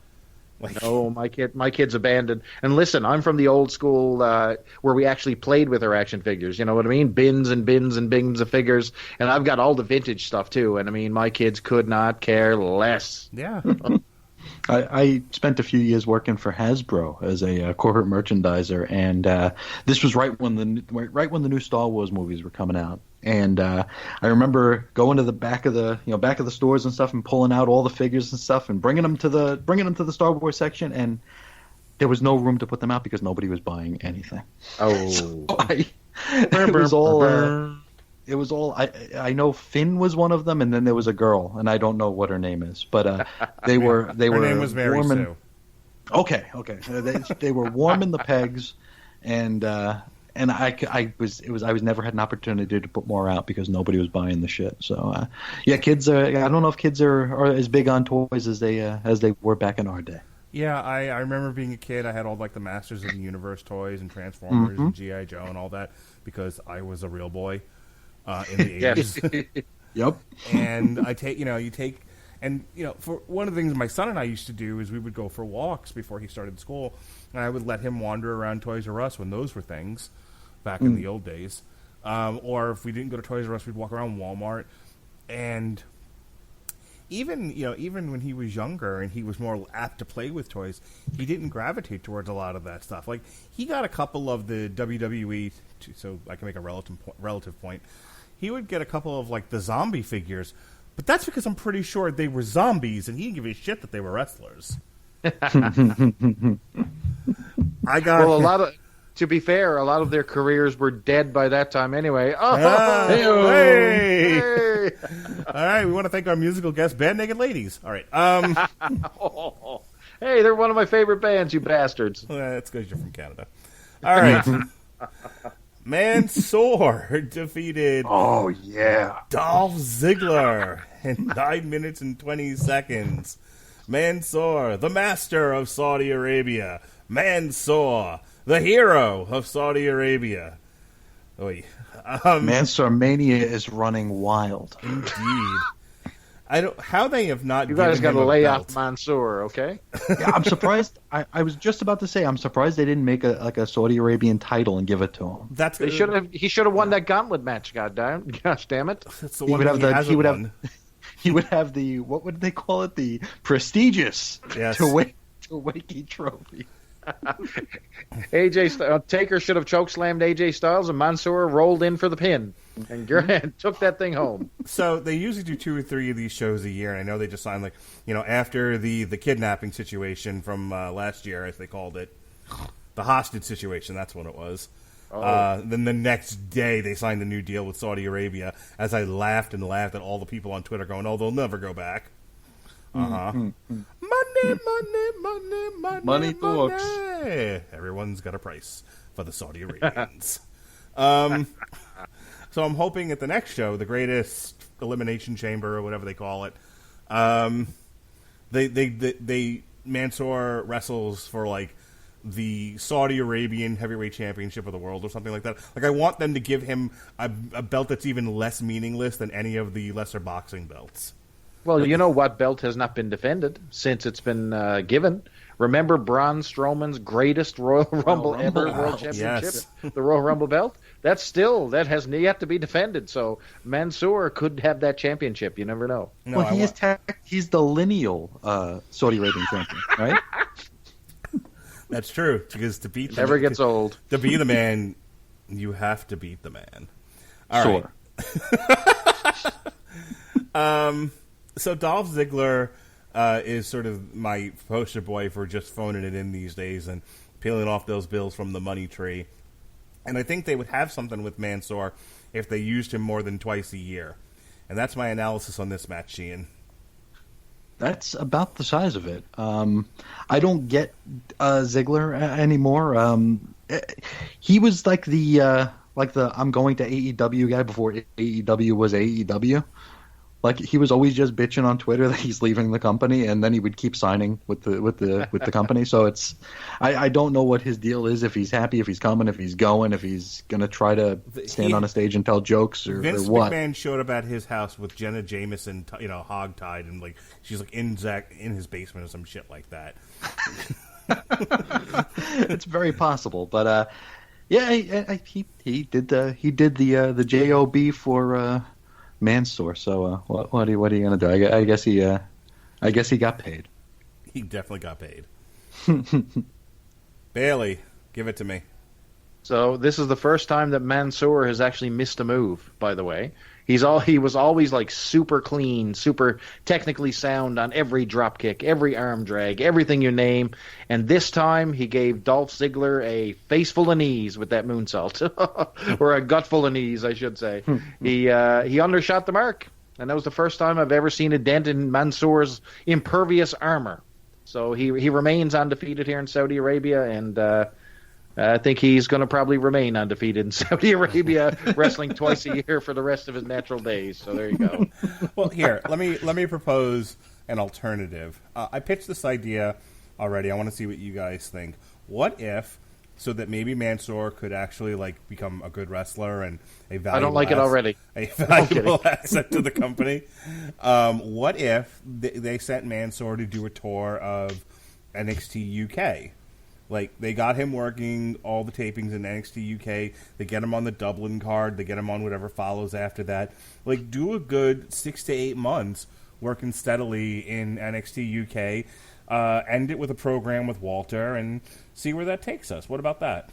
No, my kid's abandoned. And listen, I'm from the old school where we actually played with our action figures. You know what I mean? Bins and bins and bins of figures. And I've got all the vintage stuff too. And I mean, my kids could not care less. Yeah. I spent a few years working for Hasbro as a corporate merchandiser, and this was right when the new Star Wars movies were coming out. And I remember going to the back of the stores and stuff, and pulling out all the figures and stuff, and bringing them to the Star Wars section, and there was no room to put them out because nobody was buying anything. Oh, so it was all. I know Finn was one of them, and then there was a girl, and I don't know what her name is, but they were. Her name was Mary Sue. Okay. They were warming the pegs, and I was never had an opportunity to put more out because nobody was buying the shit. So kids are. I don't know if kids are as big on toys as they were back in our day. Yeah, I remember being a kid. I had all the Masters of the Universe toys and Transformers and G.I. Joe and all that because I was a real boy. In the 80s. Yep. And for one of the things my son and I used to do is we would go for walks before he started school, and I would let him wander around Toys R Us when those were things back in the old days. Or if we didn't go to Toys R Us, we'd walk around Walmart. And even when he was younger and he was more apt to play with toys, he didn't gravitate towards a lot of that stuff. Like, he got a couple of the WWE, so I can make a relative point. He would get a couple of the zombie figures, but that's because I'm pretty sure they were zombies, and he didn't give a shit that they were wrestlers. To be fair, a lot of their careers were dead by that time anyway. Hey! All right, we want to thank our musical guest, Band Naked Ladies. All right. Hey, they're one of my favorite bands, you bastards. That's because you're from Canada. All right. Mansoor defeated Dolph Ziggler in 9 minutes and 20 seconds. Mansoor, the master of Saudi Arabia. Mansoor, the hero of Saudi Arabia. Mansoor Mania is running wild. Indeed. How they have not. You guys got to lay off Mansoor, okay? Yeah, I'm surprised. I was just about to say, I'm surprised they didn't make a Saudi Arabian title and give it to him. He should have won that gauntlet match. Gosh damn it! That's the one he would have the, what would they call it? The prestigious yes. Tawaki trophy. Taker should have chokeslammed AJ Styles, and Mansoor rolled in for the pin and took that thing home. So they usually do 2 or 3 of these shows a year, and I know they just signed, like, after the kidnapping situation from last year, as they called it, the hostage situation, that's what it was. Then the next day they signed a new deal with Saudi Arabia, as I laughed and laughed at all the people on Twitter going, oh, they'll never go back. Money, money, money, money, Money talks. Everyone's got a price for the Saudi Arabians. So I'm hoping at the next show, the greatest elimination chamber or whatever they call it, they Mansoor wrestles for like the Saudi Arabian heavyweight championship of the world or something like that. Like, I want them to give him a belt that's even less meaningless than any of the lesser boxing belts. Well, you know what belt has not been defended since it's been given? Remember Braun Strowman's greatest Royal Rumble ever World Championship? Yes. The Royal Rumble belt? That has yet to be defended. So Mansoor could have that championship. You never know. No, well, he's the lineal Saudi Arabian champion, right? That's true, because to beat never gets old. To be the man, you have to beat the man. All sure. Right. So Dolph Ziggler is sort of my poster boy for just phoning it in these days and peeling off those bills from the money tree. And I think they would have something with Mansoor if they used him more than twice a year. And that's my analysis on this match, Sheehan. That's about the size of it. I don't get Ziggler anymore. He was like the I'm going to AEW guy before AEW was AEW. Like, he was always just bitching on Twitter that he's leaving the company, and then he would keep signing with the company. So I don't know what his deal is, if he's happy, if he's coming, if he's going, if he's going to try to stand on a stage and tell jokes or what. Vince McMahon showed up at his house with Jenna Jameson, hogtied, and like she's like in his basement or some shit like that. It's very possible, but yeah, he did the job for. Mansoor. So what are you going to do? I guess he got paid. He definitely got paid. Bailey, give it to me. So this is the first time that Mansoor has actually missed a move, by the way. He was always like super clean, super technically sound on every drop kick, every arm drag, everything you name. And this time he gave Dolph Ziggler a face full of knees with that moonsault, or a gut full of knees, I should say. He undershot the mark, and that was the first time I've ever seen a dent in Mansoor's impervious armor. So he remains undefeated here in Saudi Arabia, and I think he's going to probably remain undefeated in Saudi Arabia, wrestling twice a year for the rest of his natural days. So there you go. Well, here, let me propose an alternative. I pitched this idea already. I want to see what you guys think. What if, so that maybe Mansoor could actually like become a good wrestler and a valuable I don't like it already. A valuable asset to the company. What if they sent Mansoor to do a tour of NXT UK? Like, they got him working all the tapings in NXT UK. They get him on the Dublin card. They get him on whatever follows after that. Like, do a good 6 to 8 months working steadily in NXT UK. End it with a program with Walter and see where that takes us. What about that?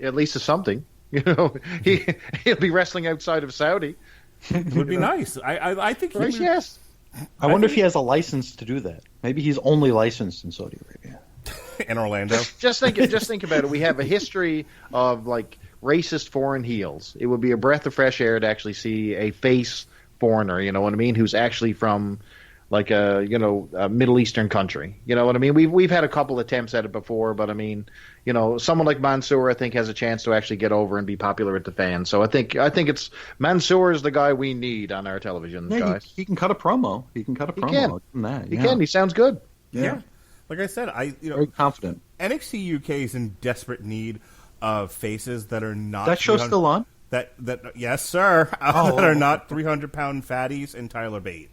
At least it's something. He'll be wrestling outside of Saudi. It would be nice. I think he would. Yes. I wonder if he has a license to do that. Maybe he's only licensed in Saudi Arabia. In Orlando. Just think about it. We have a history of like racist foreign heels. It would be a breath of fresh air to actually see a face foreigner, you know what I mean, who's actually from like a Middle Eastern country. You know what I mean? We've had a couple attempts at it before, but I mean, someone like Mansoor I think has a chance to actually get over and be popular with the fans. So I think it's Mansoor is the guy we need on our television, guys. He can cut a promo. He can. He can. He sounds good. Yeah. Like I said, very confident. NXT UK is in desperate need of faces that are not. That show's still on? That yes, sir. That are not 300-pound fatties and Tyler Bate.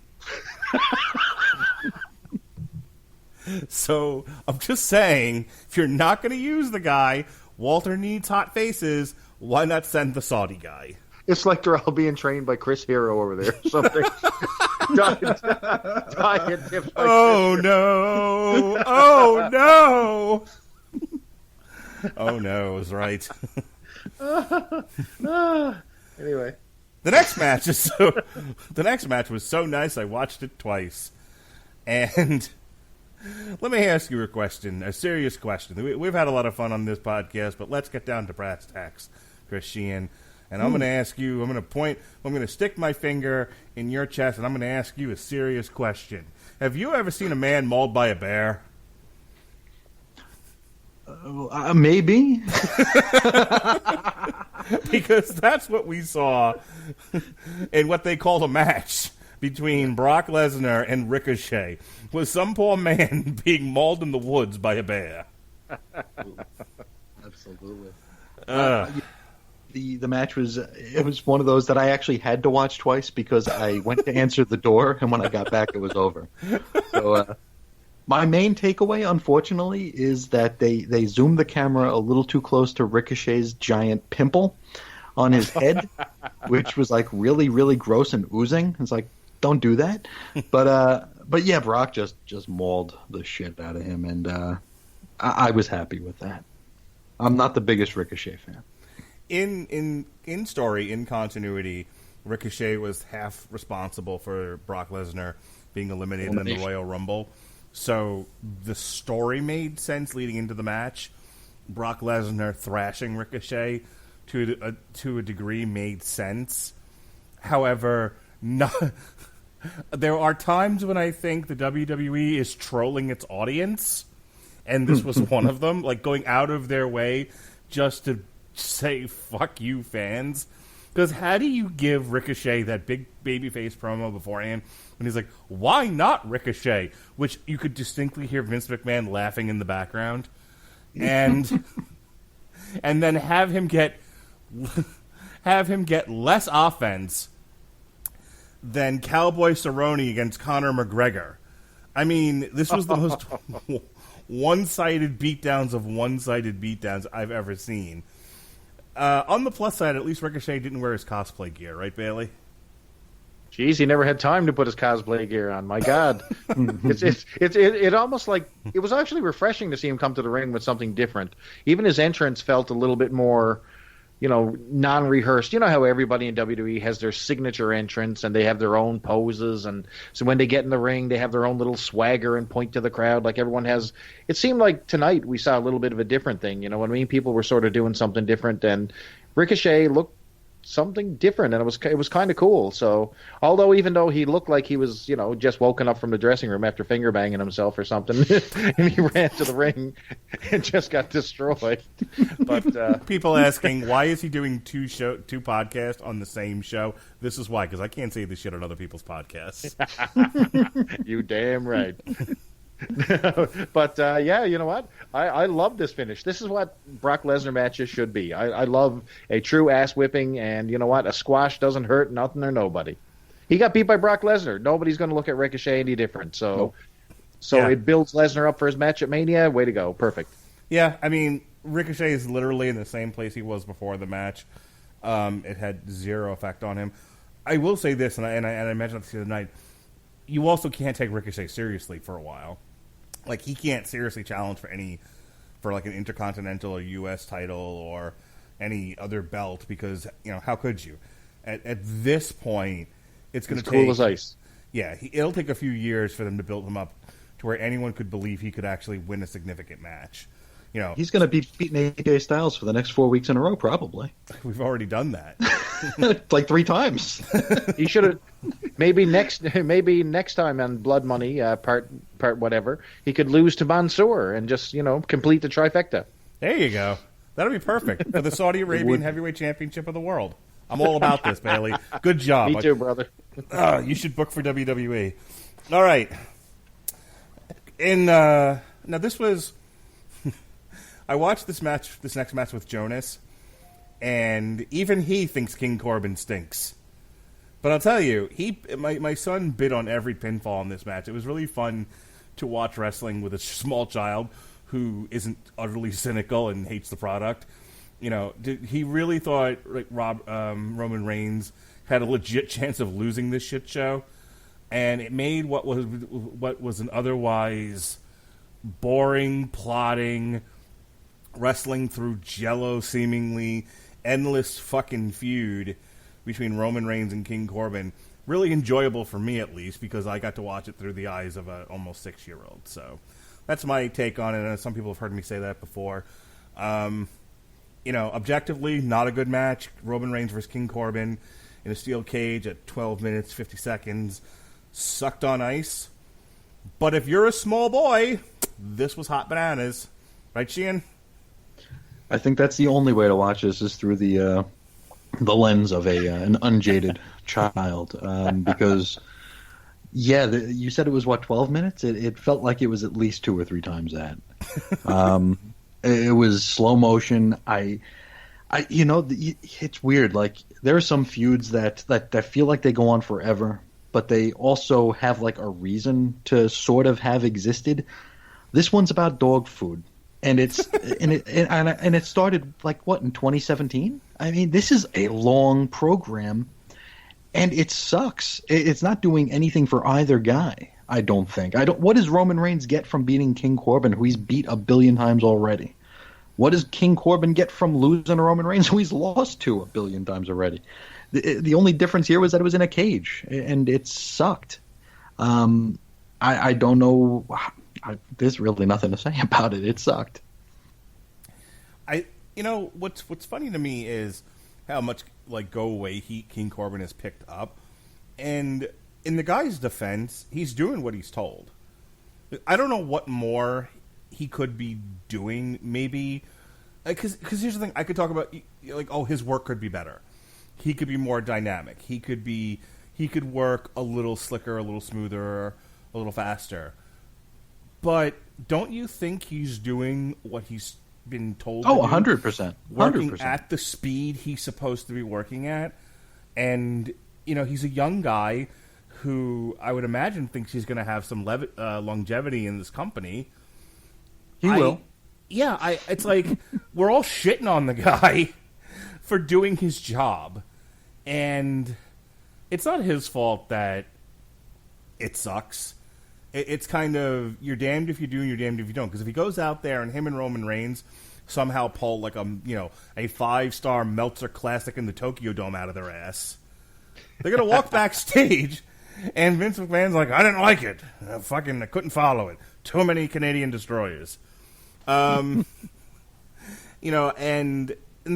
So I'm just saying, if you're not going to use the guy, Walter needs hot faces. Why not send the Saudi guy? It's like they're all being trained by Chris Hero over there or something. Diet tips by Oh no! Oh no! Oh no! Is right. Anyway, The next match was so nice. I watched it twice, and let me ask you a question, a serious question. We've had a lot of fun on this podcast, but let's get down to brass tacks, Chris Sheehan. And I'm going to ask you. I'm going to stick my finger in your chest, and I'm going to ask you a serious question. Have you ever seen a man mauled by a bear? Maybe. Because that's what we saw in what they called a match between Brock Lesnar and Ricochet, was some poor man being mauled in the woods by a bear. Absolutely. The match was one of those that I actually had to watch twice because I went to answer the door, and when I got back, it was over. So my main takeaway, unfortunately, is that they zoomed the camera a little too close to Ricochet's giant pimple on his head, which was like really, really gross and oozing. It's like, don't do that. But yeah, Brock just mauled the shit out of him, and I was happy with that. I'm not the biggest Ricochet fan. In story, in continuity, Ricochet was half responsible for Brock Lesnar being eliminated in the Royal Rumble. So the story made sense leading into the match. Brock Lesnar thrashing Ricochet to a degree made sense. However, there are times when I think the WWE is trolling its audience, and this was one of them, like going out of their way just to say fuck you fans. Because how do you give Ricochet that big babyface promo beforehand when he's like, why not Ricochet? Which you could distinctly hear Vince McMahon laughing in the background. And and then have him get less offense than Cowboy Cerrone against Conor McGregor. I mean, this was the most one-sided beatdowns I've ever seen. On the plus side, at least Ricochet didn't wear his cosplay gear, right, Bailey? Jeez, he never had time to put his cosplay gear on. My God, it almost like it was actually refreshing to see him come to the ring with something different. Even his entrance felt a little bit more, non-rehearsed. You know how everybody in WWE has their signature entrance and they have their own poses, and so when they get in the ring, they have their own little swagger and point to the crowd like everyone has. It seemed like tonight we saw a little bit of a different thing. You know what I mean? People were sort of doing something different, and Ricochet looked something different, and it was kind of cool. So, even though he looked like he was, just woken up from the dressing room after finger banging himself or something, and he ran to the ring and just got destroyed. But people asking, why is he doing two podcasts on the same show? This is why, because I can't say this shit on other people's podcasts. You damn right. But yeah, you know what? I love this finish. This is what Brock Lesnar matches should be. I love a true ass whipping, and you know what? A squash doesn't hurt nothing or nobody. He got beat by Brock Lesnar. Nobody's going to look at Ricochet any different. So, It builds Lesnar up for his match at Mania. Way to go! Perfect. Yeah, I mean, Ricochet is literally in the same place he was before the match. It had zero effect on him. I will say this, and I mentioned this the other night. You also can't take Ricochet seriously for a while. Like, he can't seriously challenge for like an Intercontinental or U.S. title or any other belt because, how could you? At this point, it's going to take... cool as ice. Yeah, it'll take a few years for them to build him up to where anyone could believe he could actually win a significant match. He's going to be beating AJ Styles for the next 4 weeks in a row, probably. We've already done that. Like 3 times. He should have... Maybe next time on Blood Money, part whatever, he could lose to Mansoor and just, complete the trifecta. There you go. That'll be perfect for the Saudi Arabian Heavyweight Championship of the world. I'm all about this, Bailey. Good job. Me too, brother. You should book for WWE. All right. Now this was... I watched this next match with Jonas, and even he thinks King Corbin stinks. But I'll tell you, my son bid on every pinfall in this match. It was really fun to watch wrestling with a small child who isn't utterly cynical and hates the product. He really thought Roman Reigns had a legit chance of losing this shit show. and it made what was an otherwise boring, plodding, wrestling through Jello, seemingly endless fucking feud between Roman Reigns and King Corbin really enjoyable for me, at least, because I got to watch it through the eyes of a almost 6-year-old. So that's my take on it. And some people have heard me say that before. Objectively, not a good match. Roman Reigns versus King Corbin in a steel cage at 12 minutes, 50 seconds. Sucked on ice. But if you're a small boy, this was hot bananas. Right, Sheehan? I think that's the only way to watch this is through the lens of an unjaded child. Because, you said it was, 12 minutes? It felt like it was at least 2 or 3 times that. It was slow motion. It's weird. Like, there are some feuds that feel like they go on forever, but they also have like a reason to sort of have existed. This one's about dog food, and it started in 2017. I mean, this is a long program, and it sucks. It's not doing anything for either guy. I don't think. What does Roman Reigns get from beating King Corbin, who he's beat 1 billion times already? What does King Corbin get from losing to Roman Reigns, who he's lost to 1 billion times already? The only difference here was that it was in a cage, and it sucked. I don't know. There's really nothing to say about it. It sucked. What's funny to me is how much go away heat King Corbin has picked up, and in the guy's defense, he's doing what he's told. I don't know what more he could be doing, maybe, because here's the thing. I could talk about his work could be better. He could be more dynamic. He could work a little slicker, a little smoother, a little faster. But don't you think he's doing what he's been told? Oh, 100%. Working at the speed he's supposed to be working at, and he's a young guy who I would imagine thinks he's going to have some longevity in this company. He will. Yeah, it's like we're all shitting on the guy for doing his job, and it's not his fault that it sucks. It's kind of you're damned if you do and you're damned if you don't. Because if he goes out there and him and Roman Reigns somehow pull a 5-star Meltzer Classic in the Tokyo Dome out of their ass, they're gonna walk backstage. And Vince McMahon's like, I didn't like it. I couldn't follow it. Too many Canadian destroyers. And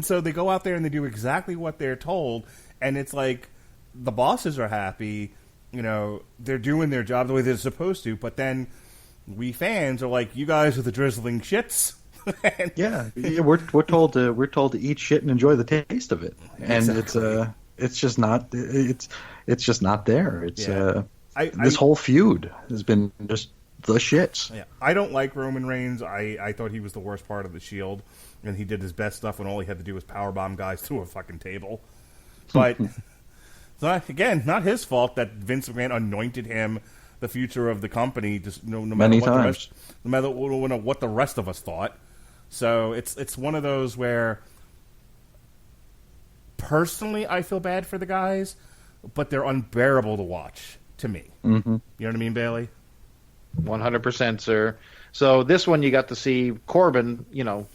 so they go out there and they do exactly what they're told. And it's like the bosses are happy. They're doing their job the way they're supposed to. But then we fans are like, you guys are the drizzling shits. We're told to eat shit and enjoy the taste of it. And exactly. It's just not. It's just not there. It's this whole feud has been just the shits. Yeah, I don't like Roman Reigns. I thought he was the worst part of the Shield, and he did his best stuff when all he had to do was powerbomb guys through a fucking table. But it's not his fault that Vince McMahon anointed him the future of the company. Just no matter many what times, no matter what the rest of us thought. So it's one of those where. Personally, I feel bad for the guys, but they're unbearable to watch to me. Mm-hmm. You know what I mean, Bailey? 100%, sir. So this one you got to see Corbin,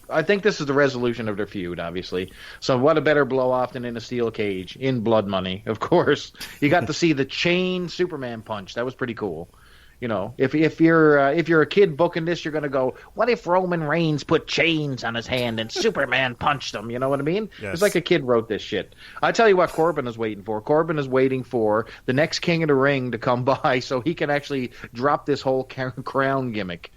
I think this is the resolution of their feud, obviously. So what a better blow-off than in a steel cage, in blood money, of course. You got to see the chain Superman punch. That was pretty cool. If you're a kid booking this, you're going to go, what if Roman Reigns put chains on his hand and Superman punched him? You know what I mean? Yes. It's like a kid wrote this shit. I tell you what Corbin is waiting for. Corbin is waiting for the next King of the Ring to come by so he can actually drop this whole crown gimmick.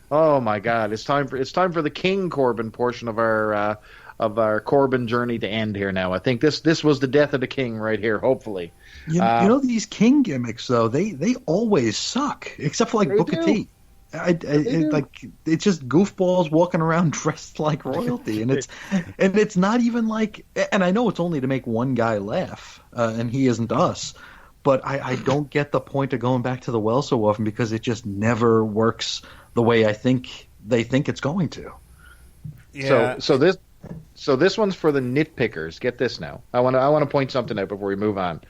Oh my God! It's time for the King Corbin portion of our Corbin journey to end here. Now I think this was the death of the King right here. Hopefully. These King gimmicks though they always suck except for Booker T. It's just goofballs walking around dressed like royalty, and it's not even and I know it's only to make one guy laugh, and he isn't us, but I don't get the point of going back to the well so often because it just never works the way I think they think it's going to. Yeah. So this one's for the nitpickers. Get this now. I want to point something out before we move on.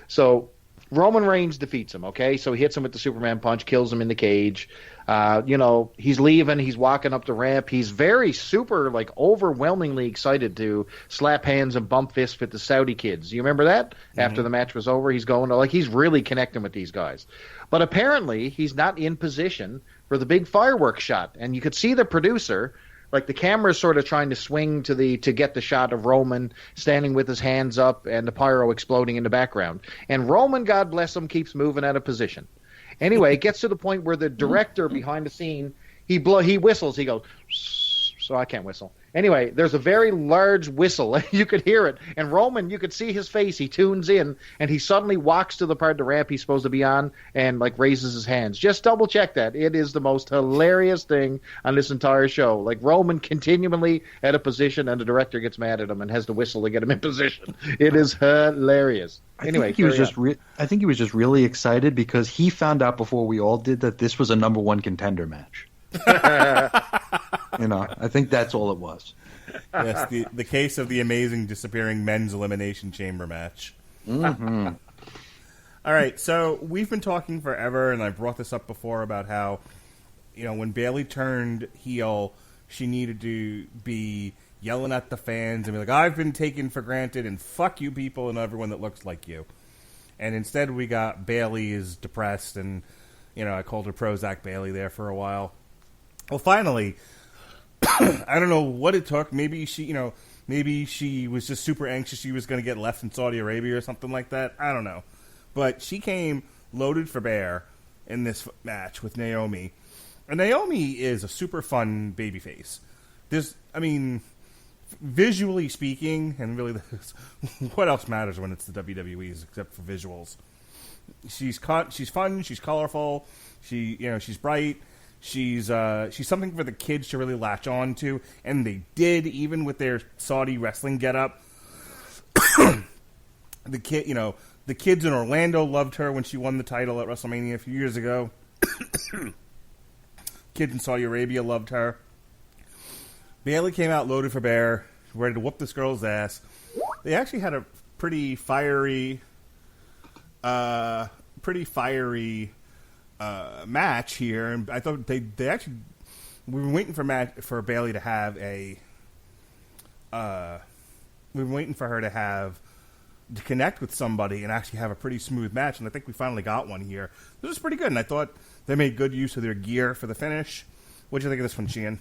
So Roman Reigns defeats him, okay? So he hits him with the Superman punch, kills him in the cage. He's leaving. He's walking up the ramp. He's very super, like, overwhelmingly excited to slap hands and bump fists with the Saudi kids. You remember that? Mm-hmm. After the match was over, he's going to, like, he's really connecting with these guys. But apparently, he's not in position for the big fireworks shot. And you could see the producer, like, the camera's sort of trying to swing to get the shot of Roman standing with his hands up and the pyro exploding in the background. And Roman, God bless him, keeps moving out of position. Anyway, it gets to the point where the director behind the scene, he whistles. He goes, so I can't whistle. Anyway, there's a very large whistle. You could hear it. And Roman, you could see his face. He tunes in, and he suddenly walks to the part of the ramp he's supposed to be on and, like, raises his hands. Just double-check that. It is the most hilarious thing on this entire show. Like, Roman continually at a position, and the director gets mad at him and has to whistle to get him in position. It is hilarious. Anyway, I think he was just really excited because he found out before we all did that this was a number one contender match. I think that's all it was. Yes, the case of the amazing disappearing men's elimination chamber match. Mm-hmm. All right, so we've been talking forever, and I brought this up before about how, when Bayley turned heel, she needed to be yelling at the fans and be like, I've been taken for granted, and fuck you people and everyone that looks like you. And instead we got Bayley is depressed, and, I called her Prozac Bayley there for a while. Well, finally, I don't know what it took. Maybe she was just super anxious she was going to get left in Saudi Arabia or something like that. I don't know. But she came loaded for bear in this match with Naomi. And Naomi is a super fun babyface. Visually speaking, and really, what else matters when it's the WWE's except for visuals? She's fun, she's colorful, she's bright. She's something for the kids to really latch on to, and they did, even with their Saudi wrestling getup. The kids in Orlando loved her when she won the title at WrestleMania a few years ago. Kids in Saudi Arabia loved her. Bayley came out loaded for bear, ready to whoop this girl's ass. They actually had a pretty fiery match here, and I thought they actually, we were waiting for Bayley to have to connect with somebody and actually have a pretty smooth match, and I think we finally got one here. This was pretty good, and I thought they made good use of their gear for the finish. What did you think of this one, Sheehan?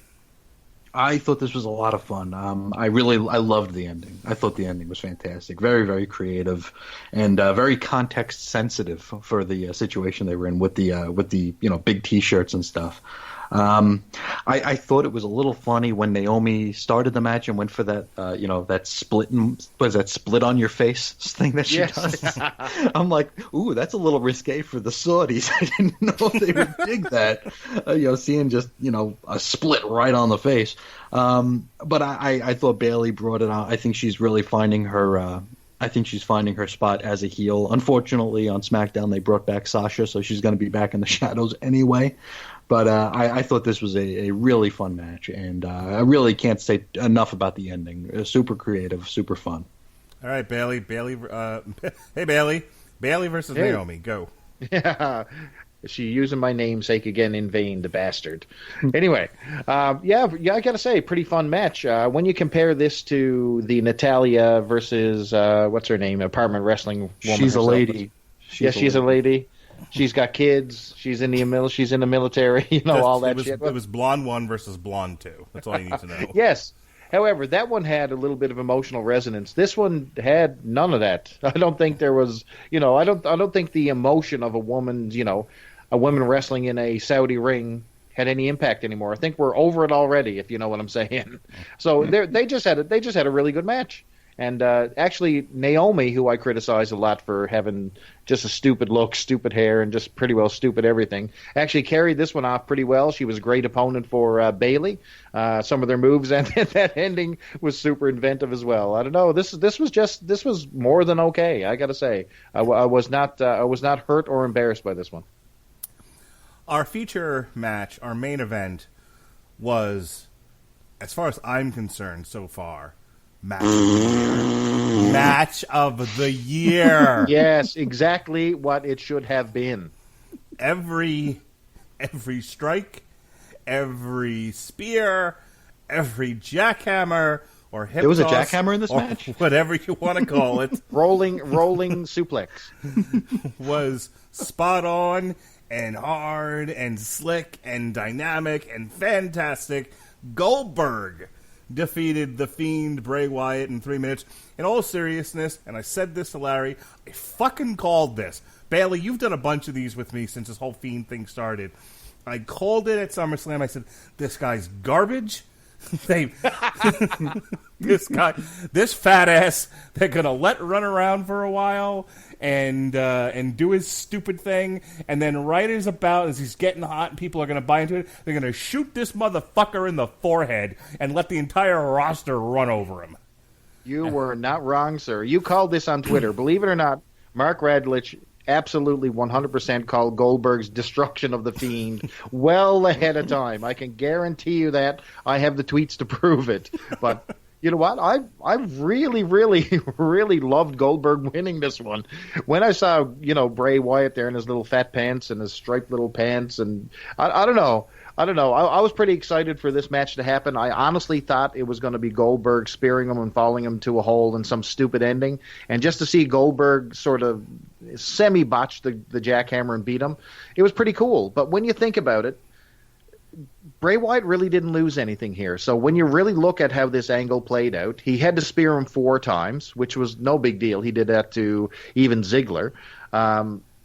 I thought this was a lot of fun. I loved the ending. I thought the ending was fantastic. Very, very creative, and very context sensitive for the situation they were in with the big T-shirts and stuff. I thought it was a little funny when Naomi started the match and went for that that split on your face thing that she does. I'm like, ooh, that's a little risque for the Saudis. I didn't know if they would dig that. Seeing just a split right on the face. But I thought Bayley brought it out. I think she's really finding her. I think she's finding her spot as a heel. Unfortunately, on SmackDown they brought back Sasha, so she's going to be back in the shadows anyway. But I thought this was a really fun match, and I really can't say enough about the ending. Super creative, super fun. All right, Bayley. Hey, Bayley. Bayley versus Naomi. Go. Yeah. Is she using my namesake again in vain, the bastard? Anyway, I gotta say, pretty fun match. When you compare this to the Natalia versus what's her name, apartment wrestling woman. She's herself. A lady. She's a lady. She's got kids. She's in the military. All that shit. It was blonde 1 versus blonde 2. That's all you need to know. Yes. However, that one had a little bit of emotional resonance. This one had none of that. I don't think there was. I don't think the emotion of a woman's. A woman wrestling in a Saudi ring had any impact anymore. I think we're over it already, if you know what I'm saying. So they just had a really good match. And actually, Naomi, who I criticize a lot for having just a stupid look, stupid hair, and just pretty well stupid everything, actually carried this one off pretty well. She was a great opponent for Bayley. Some of their moves and that ending was super inventive as well. I don't know. This was more than okay. I got to say, I was not hurt or embarrassed by this one. Our feature match, our main event, was, as far as I'm concerned so far, Match of the year. Yes, exactly what it should have been. Every strike, every spear, every jackhammer or hip There was a toss, jackhammer in this or match? whatever you want to call it, Rolling suplex. was spot on and hard and slick and dynamic and fantastic. Goldberg defeated The Fiend Bray Wyatt in 3 minutes. In all seriousness, and I said this to Larry, I fucking called this. Bailey, you've done a bunch of these with me since this whole Fiend thing started. I called it at SummerSlam. I said, this guy's garbage. This fat ass, they're gonna let run around for a while and do his stupid thing, and then right as he's getting hot and people are gonna buy into it, they're gonna shoot this motherfucker in the forehead and let the entire roster run over him. You were not wrong, sir. You called this on Twitter. Believe it or not, Mark Radulich absolutely 100% called Goldberg's destruction of The Fiend well ahead of time. I can guarantee you that. I have the tweets to prove it. But you know what? I really, really, really loved Goldberg winning this one. When I saw, Bray Wyatt there in his little fat pants and his striped little pants, and I don't know. I was pretty excited for this match to happen. I honestly thought it was going to be Goldberg spearing him and falling him to a hole in some stupid ending. And just to see Goldberg sort of semi-botch the jackhammer and beat him, it was pretty cool. But when you think about it, Bray Wyatt really didn't lose anything here. So when you really look at how this angle played out, he had to spear him 4 times, which was no big deal. He did that to even Ziggler.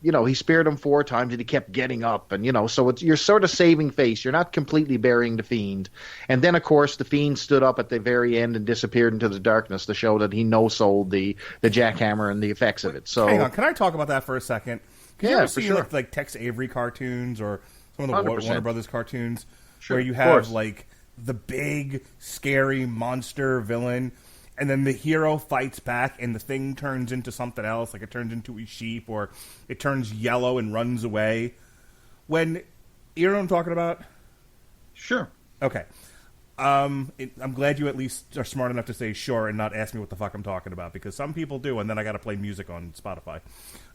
He speared him 4 times and he kept getting up. And, so you're sort of saving face. You're not completely burying The Fiend. And then, of course, The Fiend stood up at the very end and disappeared into the darkness to show that he no-sold the jackhammer and the effects of it. So hang on. Can I talk about that for a second? Can you ever see sure. like Tex Avery cartoons or some of the 100%. Warner Brothers cartoons Sure, where you of have course. like the big, scary monster villain and then the hero fights back and the thing turns into something else, like it turns into a sheep or it turns yellow and runs away. You know what I'm talking about? Sure. Okay. I'm glad you at least are smart enough to say sure and not ask me what the fuck I'm talking about, because some people do, and then I got to play music on Spotify.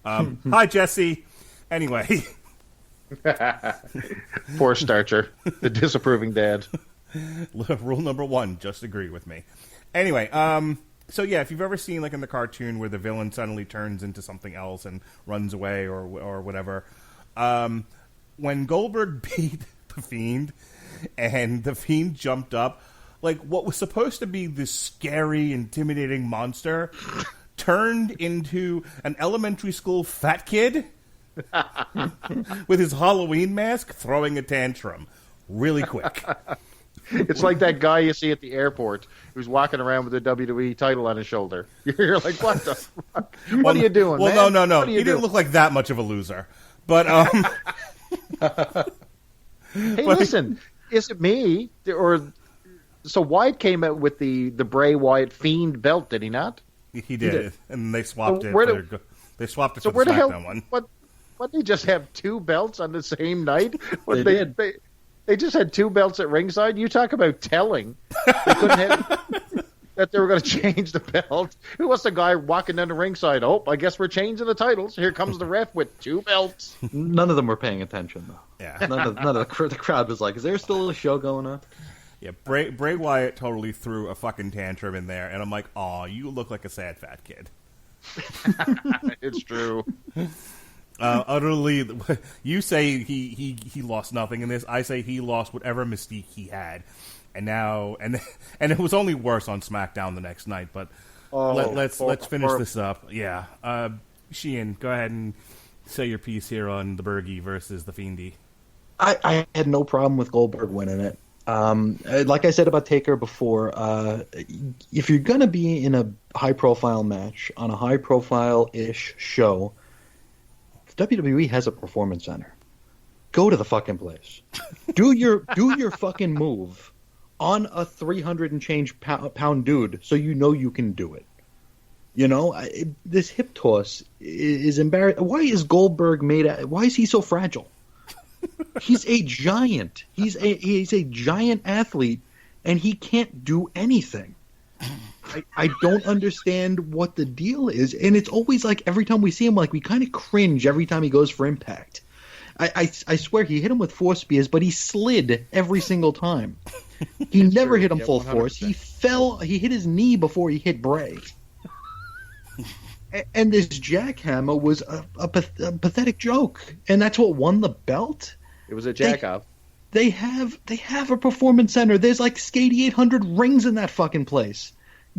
Hi, Jesse. Anyway. Poor Starcher, the disapproving dad. Rule number 1, just agree with me. Anyway, so yeah, if you've ever seen like in the cartoon where the villain suddenly turns into something else and runs away or whatever, when Goldberg beat The Fiend and The Fiend jumped up, like what was supposed to be this scary, intimidating monster turned into an elementary school fat kid with his Halloween mask throwing a tantrum really quick. It's like that guy you see at the airport who's walking around with the WWE title on his shoulder. You're like, what the fuck? What are you doing, man? Well, no. What are you He didn't doing? look like that much of a loser. But, Hey, listen, is it me? So Wyatt came out with the Bray Wyatt Fiend belt, did he not? he did. And they swapped So it. where They swapped it So for where the the hell? SmackDown one. What? They just have 2 belts on the same night? They did. They just had 2 belts at ringside. You talk about telling. They couldn't have that they were going to change the belt. Who was the guy walking down the ringside? Oh, I guess we're changing the titles. Here comes the ref with 2 belts. None of them were paying attention, though. Yeah. None of the crowd was like, is there still a show going on? Yeah, Bray Wyatt totally threw a fucking tantrum in there, and I'm like, aw, you look like a sad fat kid. It's true. Utterly, you say he lost nothing in this. I say he lost whatever mystique he had, and it was only worse on SmackDown the next night. But let's finish this up. Yeah, Sheehan, go ahead and say your piece here on the Bergie versus the Fiendy. I had no problem with Goldberg winning it. Like I said about Taker before, if you're going to be in a high-profile match on a high-profile-ish show, WWE has a performance center. Go to the fucking place. Do your fucking move on a 300 and change pound dude, so you know you can do it. This hip toss is embarrassing. Why is Goldberg why is he so fragile? He's a giant. He's a giant athlete, and he can't do anything. I don't understand what the deal is, and it's always like every time we see him, like we kind of cringe every time he goes for impact. I swear he hit him with 4 spears, but he slid every single time. He never hit him full 100%. force. He fell. He hit his knee before he hit Bray. And this jackhammer was a pathetic joke, and that's what won the belt. It was a jack-off. They have a performance center. There's like 8,800 rings in that fucking place.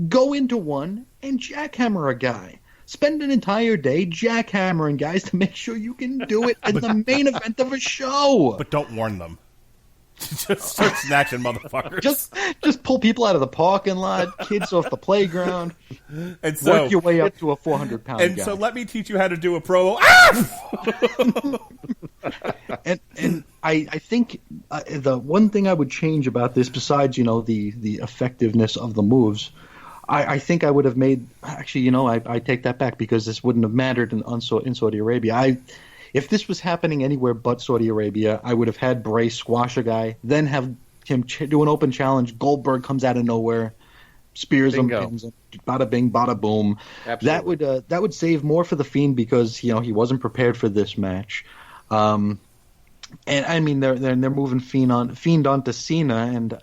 Go into one and jackhammer a guy. Spend an entire day jackhammering guys to make sure you can do it in the main event of a show. But don't warn them. Just start snatching motherfuckers. Just pull people out of the parking lot, kids off the playground, and so, work your way up to a 400-pound and guy. so let me teach you how to do a promo. Ah! And I think the one thing I would change about this, besides the effectiveness of the moves, I think I would have made actually I take that back, because this wouldn't have mattered in Saudi Arabia. If this was happening anywhere but Saudi Arabia, I would have had Bray squash a guy, then have him do an open challenge. Goldberg comes out of nowhere, spears him, pins him, bada bing, bada boom. Absolutely. That would save more for the Fiend, because he wasn't prepared for this match. And I mean they're moving Fiend on to Cena, and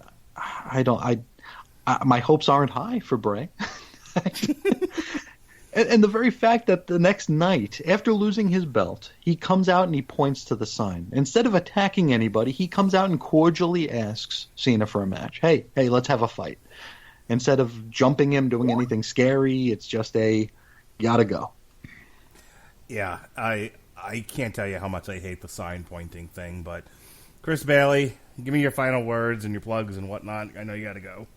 my hopes aren't high for Bray. And the very fact that the next night, after losing his belt, he comes out and he points to the sign. Instead of attacking anybody, he comes out and cordially asks Cena for a match. Hey, let's have a fight. Instead of jumping him, doing anything scary, it's just gotta go. Yeah, I can't tell you how much I hate the sign pointing thing, but Chris Bailey, give me your final words and your plugs and whatnot. I know you gotta go.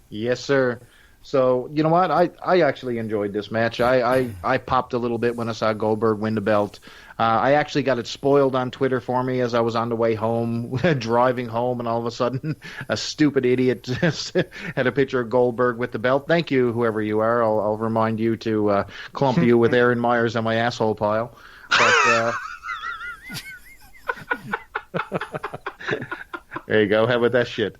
Yes, sir. So, you know what? I actually enjoyed this match. I popped a little bit when I saw Goldberg win the belt. I actually got it spoiled on Twitter for me as I was on the way home, driving home, and all of a sudden a stupid idiot just had a picture of Goldberg with the belt. Thank you, whoever you are. I'll remind you to clump you with Aaron Myers on my asshole pile. But there you go. How about that shit?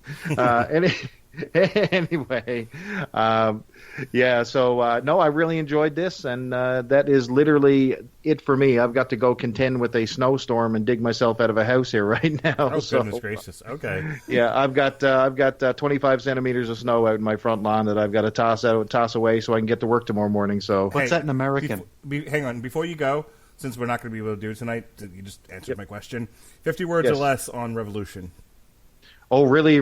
Anyway, yeah, so no, I really enjoyed this, and that is literally it for me. I've got to go contend with a snowstorm and dig myself out of a house here right now. Oh, so, goodness gracious. Okay. Yeah, I've got 25 centimeters of snow out in my front lawn that I've got to toss away so I can get to work tomorrow morning. So What's that in American? Hang on, before you go, since we're not going to be able to do it tonight, you just answered my question. 50 words or less on Revolution. Oh, really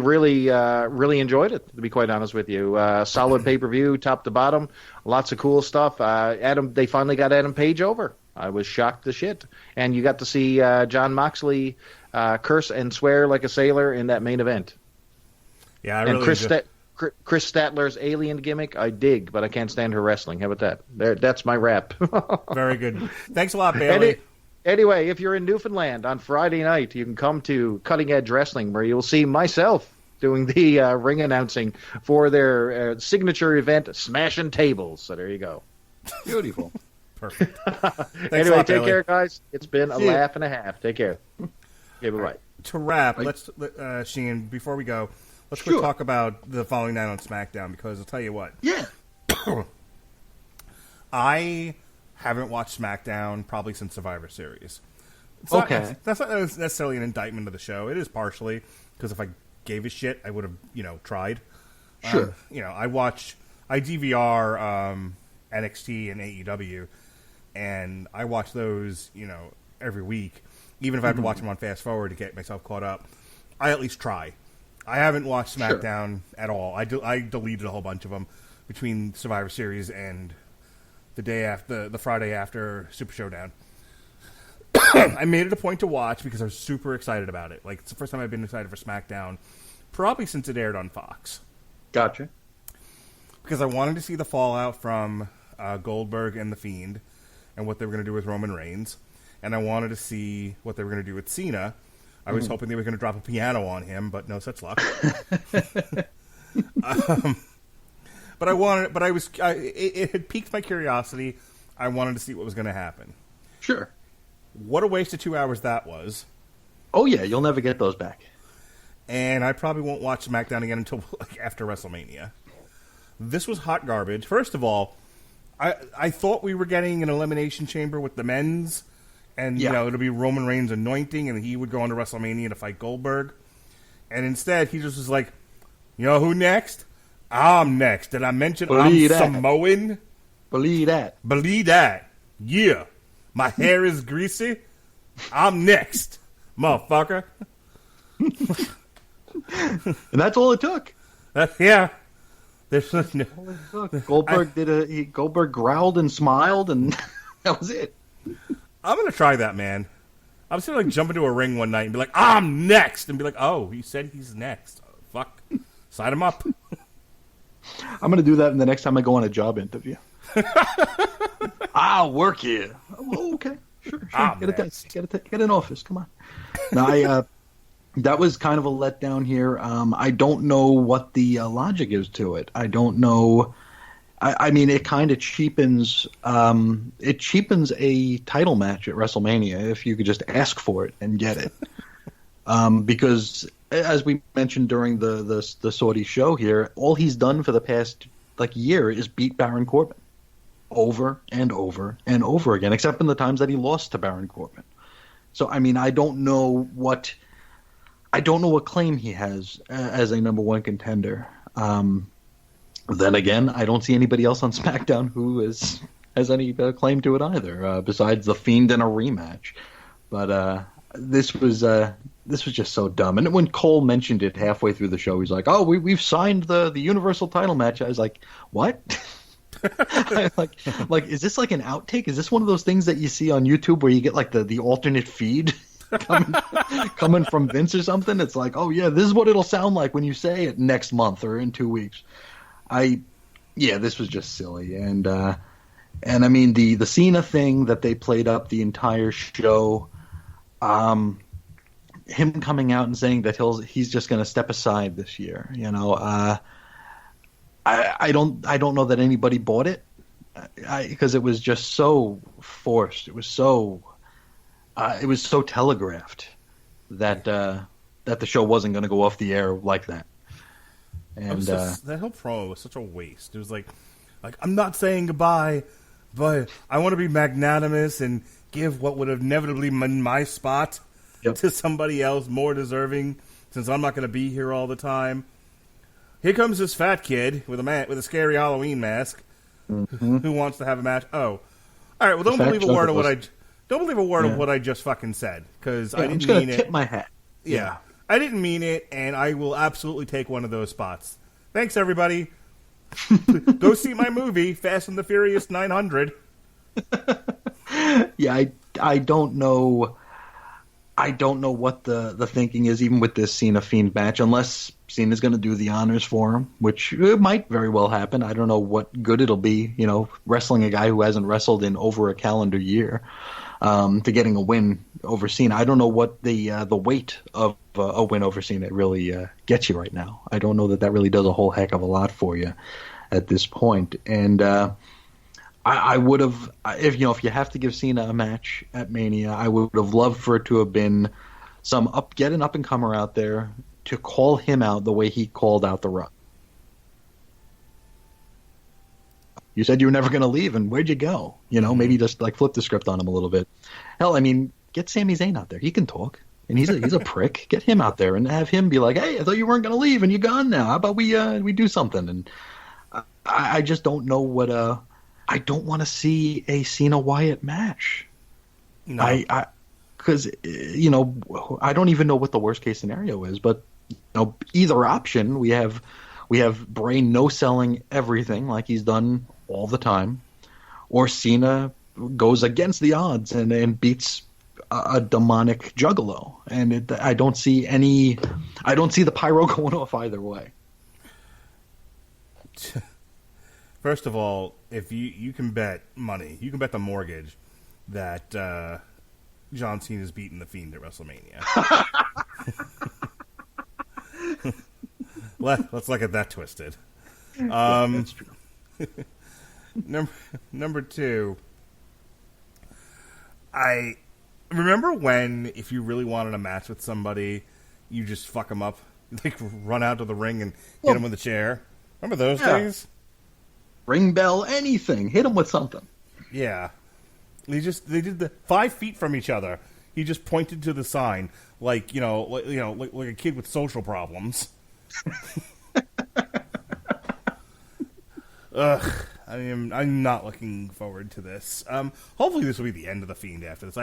enjoyed it, to be quite honest with you. Solid pay-per-view, top to bottom. Lots of cool stuff. They finally got Adam Page over. I was shocked to shit. And you got to see John Moxley curse and swear like a sailor in that main event. Yeah, and Chris Statler's alien gimmick, I dig, but I can't stand her wrestling. How about that? That's my rap. Very good. Thanks a lot, Bailey. Anyway, if you're in Newfoundland on Friday night, you can come to Cutting Edge Wrestling, where you'll see myself doing the ring announcing for their signature event, Smashing Tables. So there you go. Beautiful. Perfect. Anyway, take care, guys. It's been a laugh and a half. Take care. Okay, bye-bye. To wrap, let's Sheehan, before we go, let's quick talk about the following night on SmackDown, because I'll tell you what. Yeah. I haven't watched SmackDown probably since Survivor Series. That's not necessarily an indictment of the show. It is partially, because if I gave a shit, I would have, tried. Sure. I DVR NXT and AEW, and I watch those, every week. Even if I have to watch them on fast forward to get myself caught up, I at least try. I haven't watched SmackDown at all. I deleted a whole bunch of them between Survivor Series and the Friday after Super Showdown. I made it a point to watch because I was super excited about it. Like, it's the first time I've been excited for SmackDown, probably since it aired on Fox. Gotcha. Because I wanted to see the fallout from Goldberg and The Fiend and what they were going to do with Roman Reigns. And I wanted to see what they were going to do with Cena. I was hoping they were going to drop a piano on him, but no such luck. But it had piqued my curiosity. I wanted to see what was going to happen. Sure. What a waste of 2 hours that was. Oh, yeah, you'll never get those back. And I probably won't watch SmackDown again until after WrestleMania. This was hot garbage. First of all, I thought we were getting an elimination chamber with the men's, and you know, it'll be Roman Reigns anointing, and he would go on to WrestleMania to fight Goldberg. And instead, he just was like, you know who next? I'm next. Did I mention I'm Samoan? Believe that. Believe that. Yeah. My hair is greasy. I'm next, motherfucker. And that's all it took. Yeah. Goldberg Goldberg growled and smiled, and that was it. I'm gonna try that, man. I'm just gonna jump into a ring one night and be like, "I'm next," and be like, "Oh, he said he's next. Oh, fuck, sign him up." I'm gonna do that the next time I go on a job interview. I'll work here. Oh, okay, sure. Get a desk, get an office. Come on. Now, that was kind of a letdown here. I don't know what the logic is to it. I don't know. I mean, it kind of cheapens. It cheapens a title match at WrestleMania if you could just ask for it and get it. Because as we mentioned during the Saudi show here, all he's done for the past year is beat Baron Corbin over and over and over again, except in the times that he lost to Baron Corbin. So I mean, I don't know what claim he has as a number one contender. Then again, I don't see anybody else on SmackDown who has any claim to it either, besides The Fiend in a rematch. But this was just so dumb. And when Cole mentioned it halfway through the show, he's like, "Oh, we've signed the Universal title match." I was like, "What?" like, is this like an outtake? Is this one of those things that you see on YouTube where you get like the alternate feed coming from Vince or something? It's like, oh yeah, this is what it'll sound like when you say it next month or in 2 weeks. This was just silly, and I mean the Cena thing that they played up the entire show, him coming out and saying that he's just going to step aside this year, you know, I don't know that anybody bought it, because it was just so forced. It was so telegraphed that the show wasn't going to go off the air like that. And that whole promo was such a waste. It was like I'm not saying goodbye, but I want to be magnanimous and give what would have inevitably been my spot to somebody else more deserving, since I'm not going to be here all the time. Here comes this fat kid with a scary Halloween mask, who wants to have a match. Oh, all right. Well, don't believe a word of what I just fucking said, because I didn't mean it. Tip my hat. Yeah. I didn't mean it, and I will absolutely take one of those spots. Thanks, everybody. Go see my movie, Fast and the Furious 900. Yeah, I don't know. I don't know what the thinking is, even with this Cena Fiend match, unless Cena's going to do the honors for him, which it might very well happen. I don't know what good it'll be, you know, wrestling a guy who hasn't wrestled in over a calendar year, to getting a win over Cena. I don't know what the weight of a win over Cena really gets you right now. I don't know that really does a whole heck of a lot for you at this point. And I would have, if you have to give Cena a match at Mania, I would have loved for it to have been get an up and comer out there to call him out the way he called out The Rock. You said you were never going to leave, and where'd you go? You know, maybe just flip the script on him a little bit. Hell, I mean, get Sami Zayn out there. He can talk, and he's a prick. Get him out there and have him be like, "Hey, I thought you weren't going to leave, and you're gone now. How about we do something?" And I just don't know what. I don't want to see a Cena Wyatt match. No, because I don't even know what the worst case scenario is, but either option we have Bray no selling everything like he's done all the time, or Cena goes against the odds and beats a demonic juggalo, and I don't see the pyro going off either way. First of all, if you can bet money, you can bet the mortgage that John Cena's beating the Fiend at WrestleMania. Let's look at that twisted. That's true. Number two, I remember when, if you really wanted a match with somebody, you just fuck them up, run out to the ring and hit them with a chair. Remember those days? ring bell, anything. Hit him with something. Yeah. They did the 5 feet from each other. He just pointed to the sign like a kid with social problems. Ugh. I'm not looking forward to this. Hopefully this will be the end of the Fiend after this.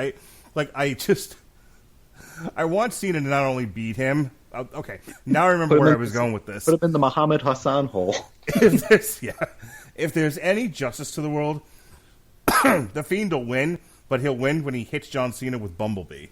I want Cena to not only beat him. Okay, now I remember where I was going with this. Put him in the Muhammad Hassan hole. If there's any justice to the world, the Fiend will win, but he'll win when he hits John Cena with Bumblebee.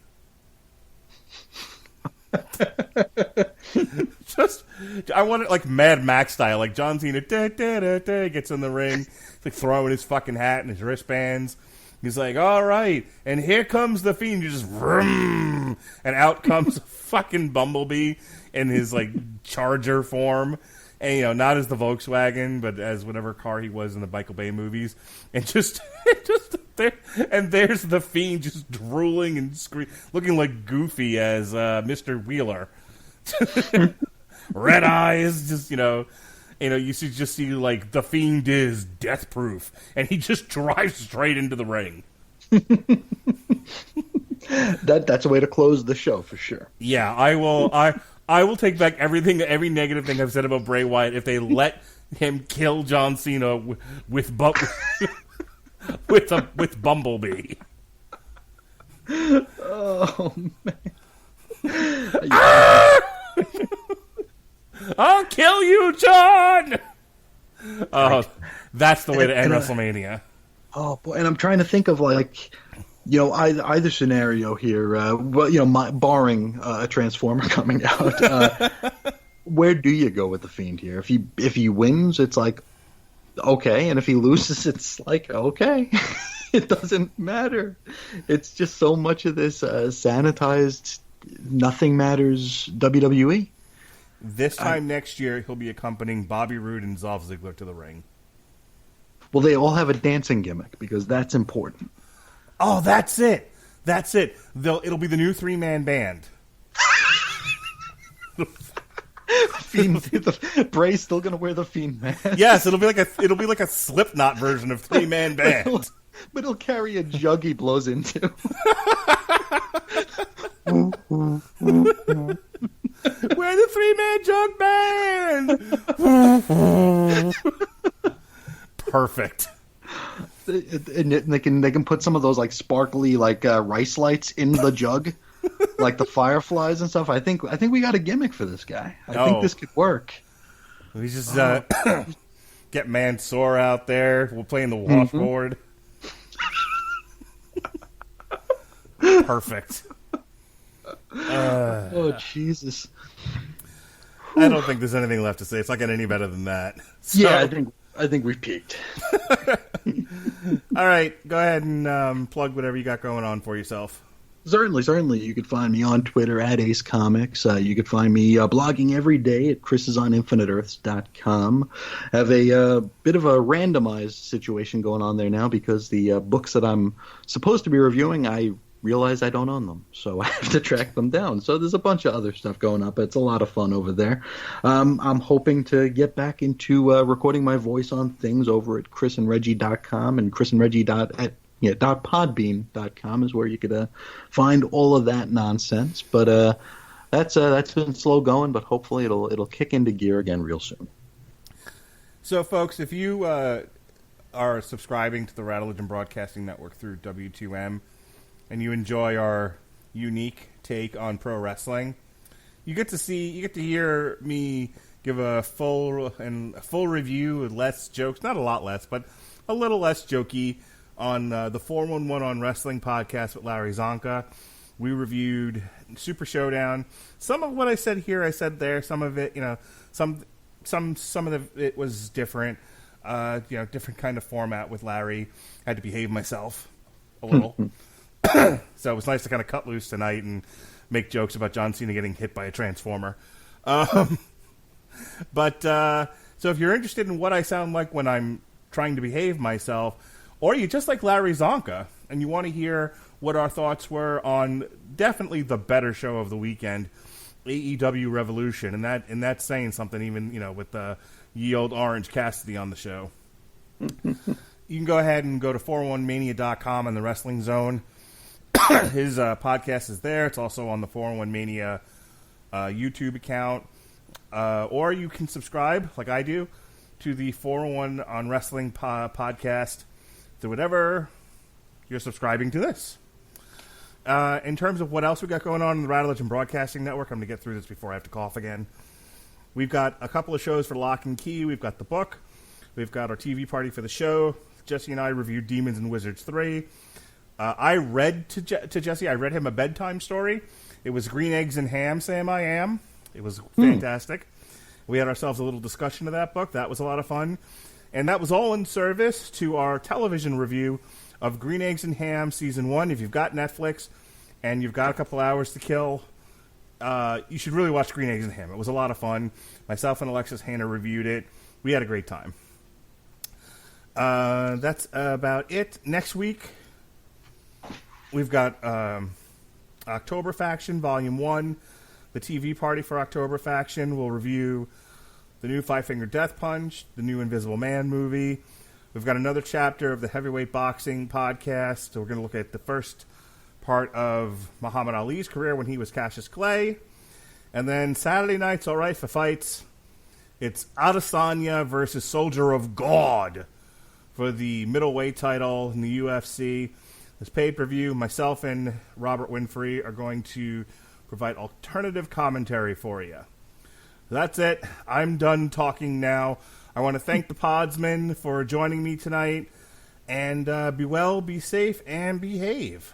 I want it like Mad Max style, like John Cena gets in the ring, like throwing his fucking hat and his wristbands. He's like, all right, and here comes the Fiend. You just vroom, and out comes fucking Bumblebee in his like Charger form, and not as the Volkswagen, but as whatever car he was in the Michael Bay movies, and just there's the Fiend just drooling and looking like Goofy as Mr. Wheeler, red eyes, just you just see like the Fiend is death proof, and he just drives straight into the ring. That's a way to close the show for sure. Yeah, I will take back every negative thing I've said about Bray Wyatt if they let him kill John Cena with Bumblebee. Oh man! I'll kill you, John! Oh, that's the way to end WrestleMania. Oh boy, and I'm trying to think of either scenario here. Barring a Transformer coming out, where do you go with the Fiend here? If he wins, it's like okay, and if he loses, it's like okay. It doesn't matter. It's just so much of this sanitized, nothing matters WWE. This time next year, he'll be accompanying Bobby Roode and Dolph Ziggler to the ring. Well, they all have a dancing gimmick because that's important. Oh, that's it. It'll be the new 3-man band. Bray's still gonna wear the Fiend mask. Yes, it'll be like a Slipknot version of 3-man band. But he'll carry a jug he blows into. We're the 3-man jug band. Perfect. And they can put some of those like sparkly rice lights in the jug, like the fireflies and stuff. I think we got a gimmick for this guy. I think this could work. We just get Mansoor out there. We'll play in the washboard. Perfect. Oh Jesus! I don't think there's anything left to say. It's not getting any better than that. So, yeah, I think we've peaked. All right, go ahead and plug whatever you got going on for yourself. Certainly. You could find me on Twitter at Ace Comics. You could find me blogging every day at chrisisoninfiniteearths.com. I have a bit of a randomized situation going on there now because the books that I'm supposed to be reviewing, I realize I don't own them, so I have to track them down. So there's a bunch of other stuff going up. It's a lot of fun over there. I'm hoping to get back into recording my voice on things over at chrisandreggie.com and chrisandreggie.podbean.com is where you could find all of that nonsense. But that's been slow going, but hopefully it'll kick into gear again real soon. So, folks, if you are subscribing to the Radulich Broadcasting Network through W2M, and you enjoy our unique take on pro wrestling, you get to hear me give a full review with less jokes, not a lot less, but a little less jokey, on the 411 on Wrestling podcast with Larry Zonka. We reviewed Super Showdown. Some of what I said here, I said there. Some of it, some of it was different. Different kind of format with Larry. I had to behave myself a little. So it was nice to kind of cut loose tonight and make jokes about John Cena getting hit by a Transformer. So if you're interested in what I sound like when I'm trying to behave myself, or you just like Larry Zonka and you want to hear what our thoughts were on definitely the better show of the weekend, AEW Revolution, and that's saying something even, with the ye old Orange Cassidy on the show. you can go ahead and go to 401mania.com and the Wrestling Zone. His podcast is there. It's also on the 401 Mania YouTube account. Or you can subscribe, like I do, to the 401 on Wrestling podcast to whatever you're subscribing to this. In terms of what else we got going on in the Radulich and Broadcasting Network, I'm going to get through this before I have to cough again. We've got a couple of shows for Lock and Key. We've got the book. We've got our TV party for the show. Jesse and I reviewed Demons and Wizards 3. I read to Jesse, I read him a bedtime story. It was Green Eggs and Ham, Sam I Am. It was fantastic. We had ourselves a little discussion of that book. That was a lot of fun. And that was all in service to our television review of Green Eggs and Ham Season 1. If you've got Netflix and you've got a couple hours to kill, you should really watch Green Eggs and Ham. It was a lot of fun. Myself and Alexis Hannah reviewed it. We had a great time. That's about it. Next week, we've got October Faction Volume 1, the TV party for October Faction. We'll review the new Five Finger Death Punch, the new Invisible Man movie. We've got another chapter of the Heavyweight Boxing podcast. So we're going to look at the first part of Muhammad Ali's career when he was Cassius Clay. And then Saturday night's all right for fights. It's Adesanya versus Soldier of God for the middleweight title in the UFC. This pay-per-view, myself and Robert Winfrey are going to provide alternative commentary for you. That's it. I'm done talking now. I want to thank the Podsmen for joining me tonight. And be well, be safe, and behave.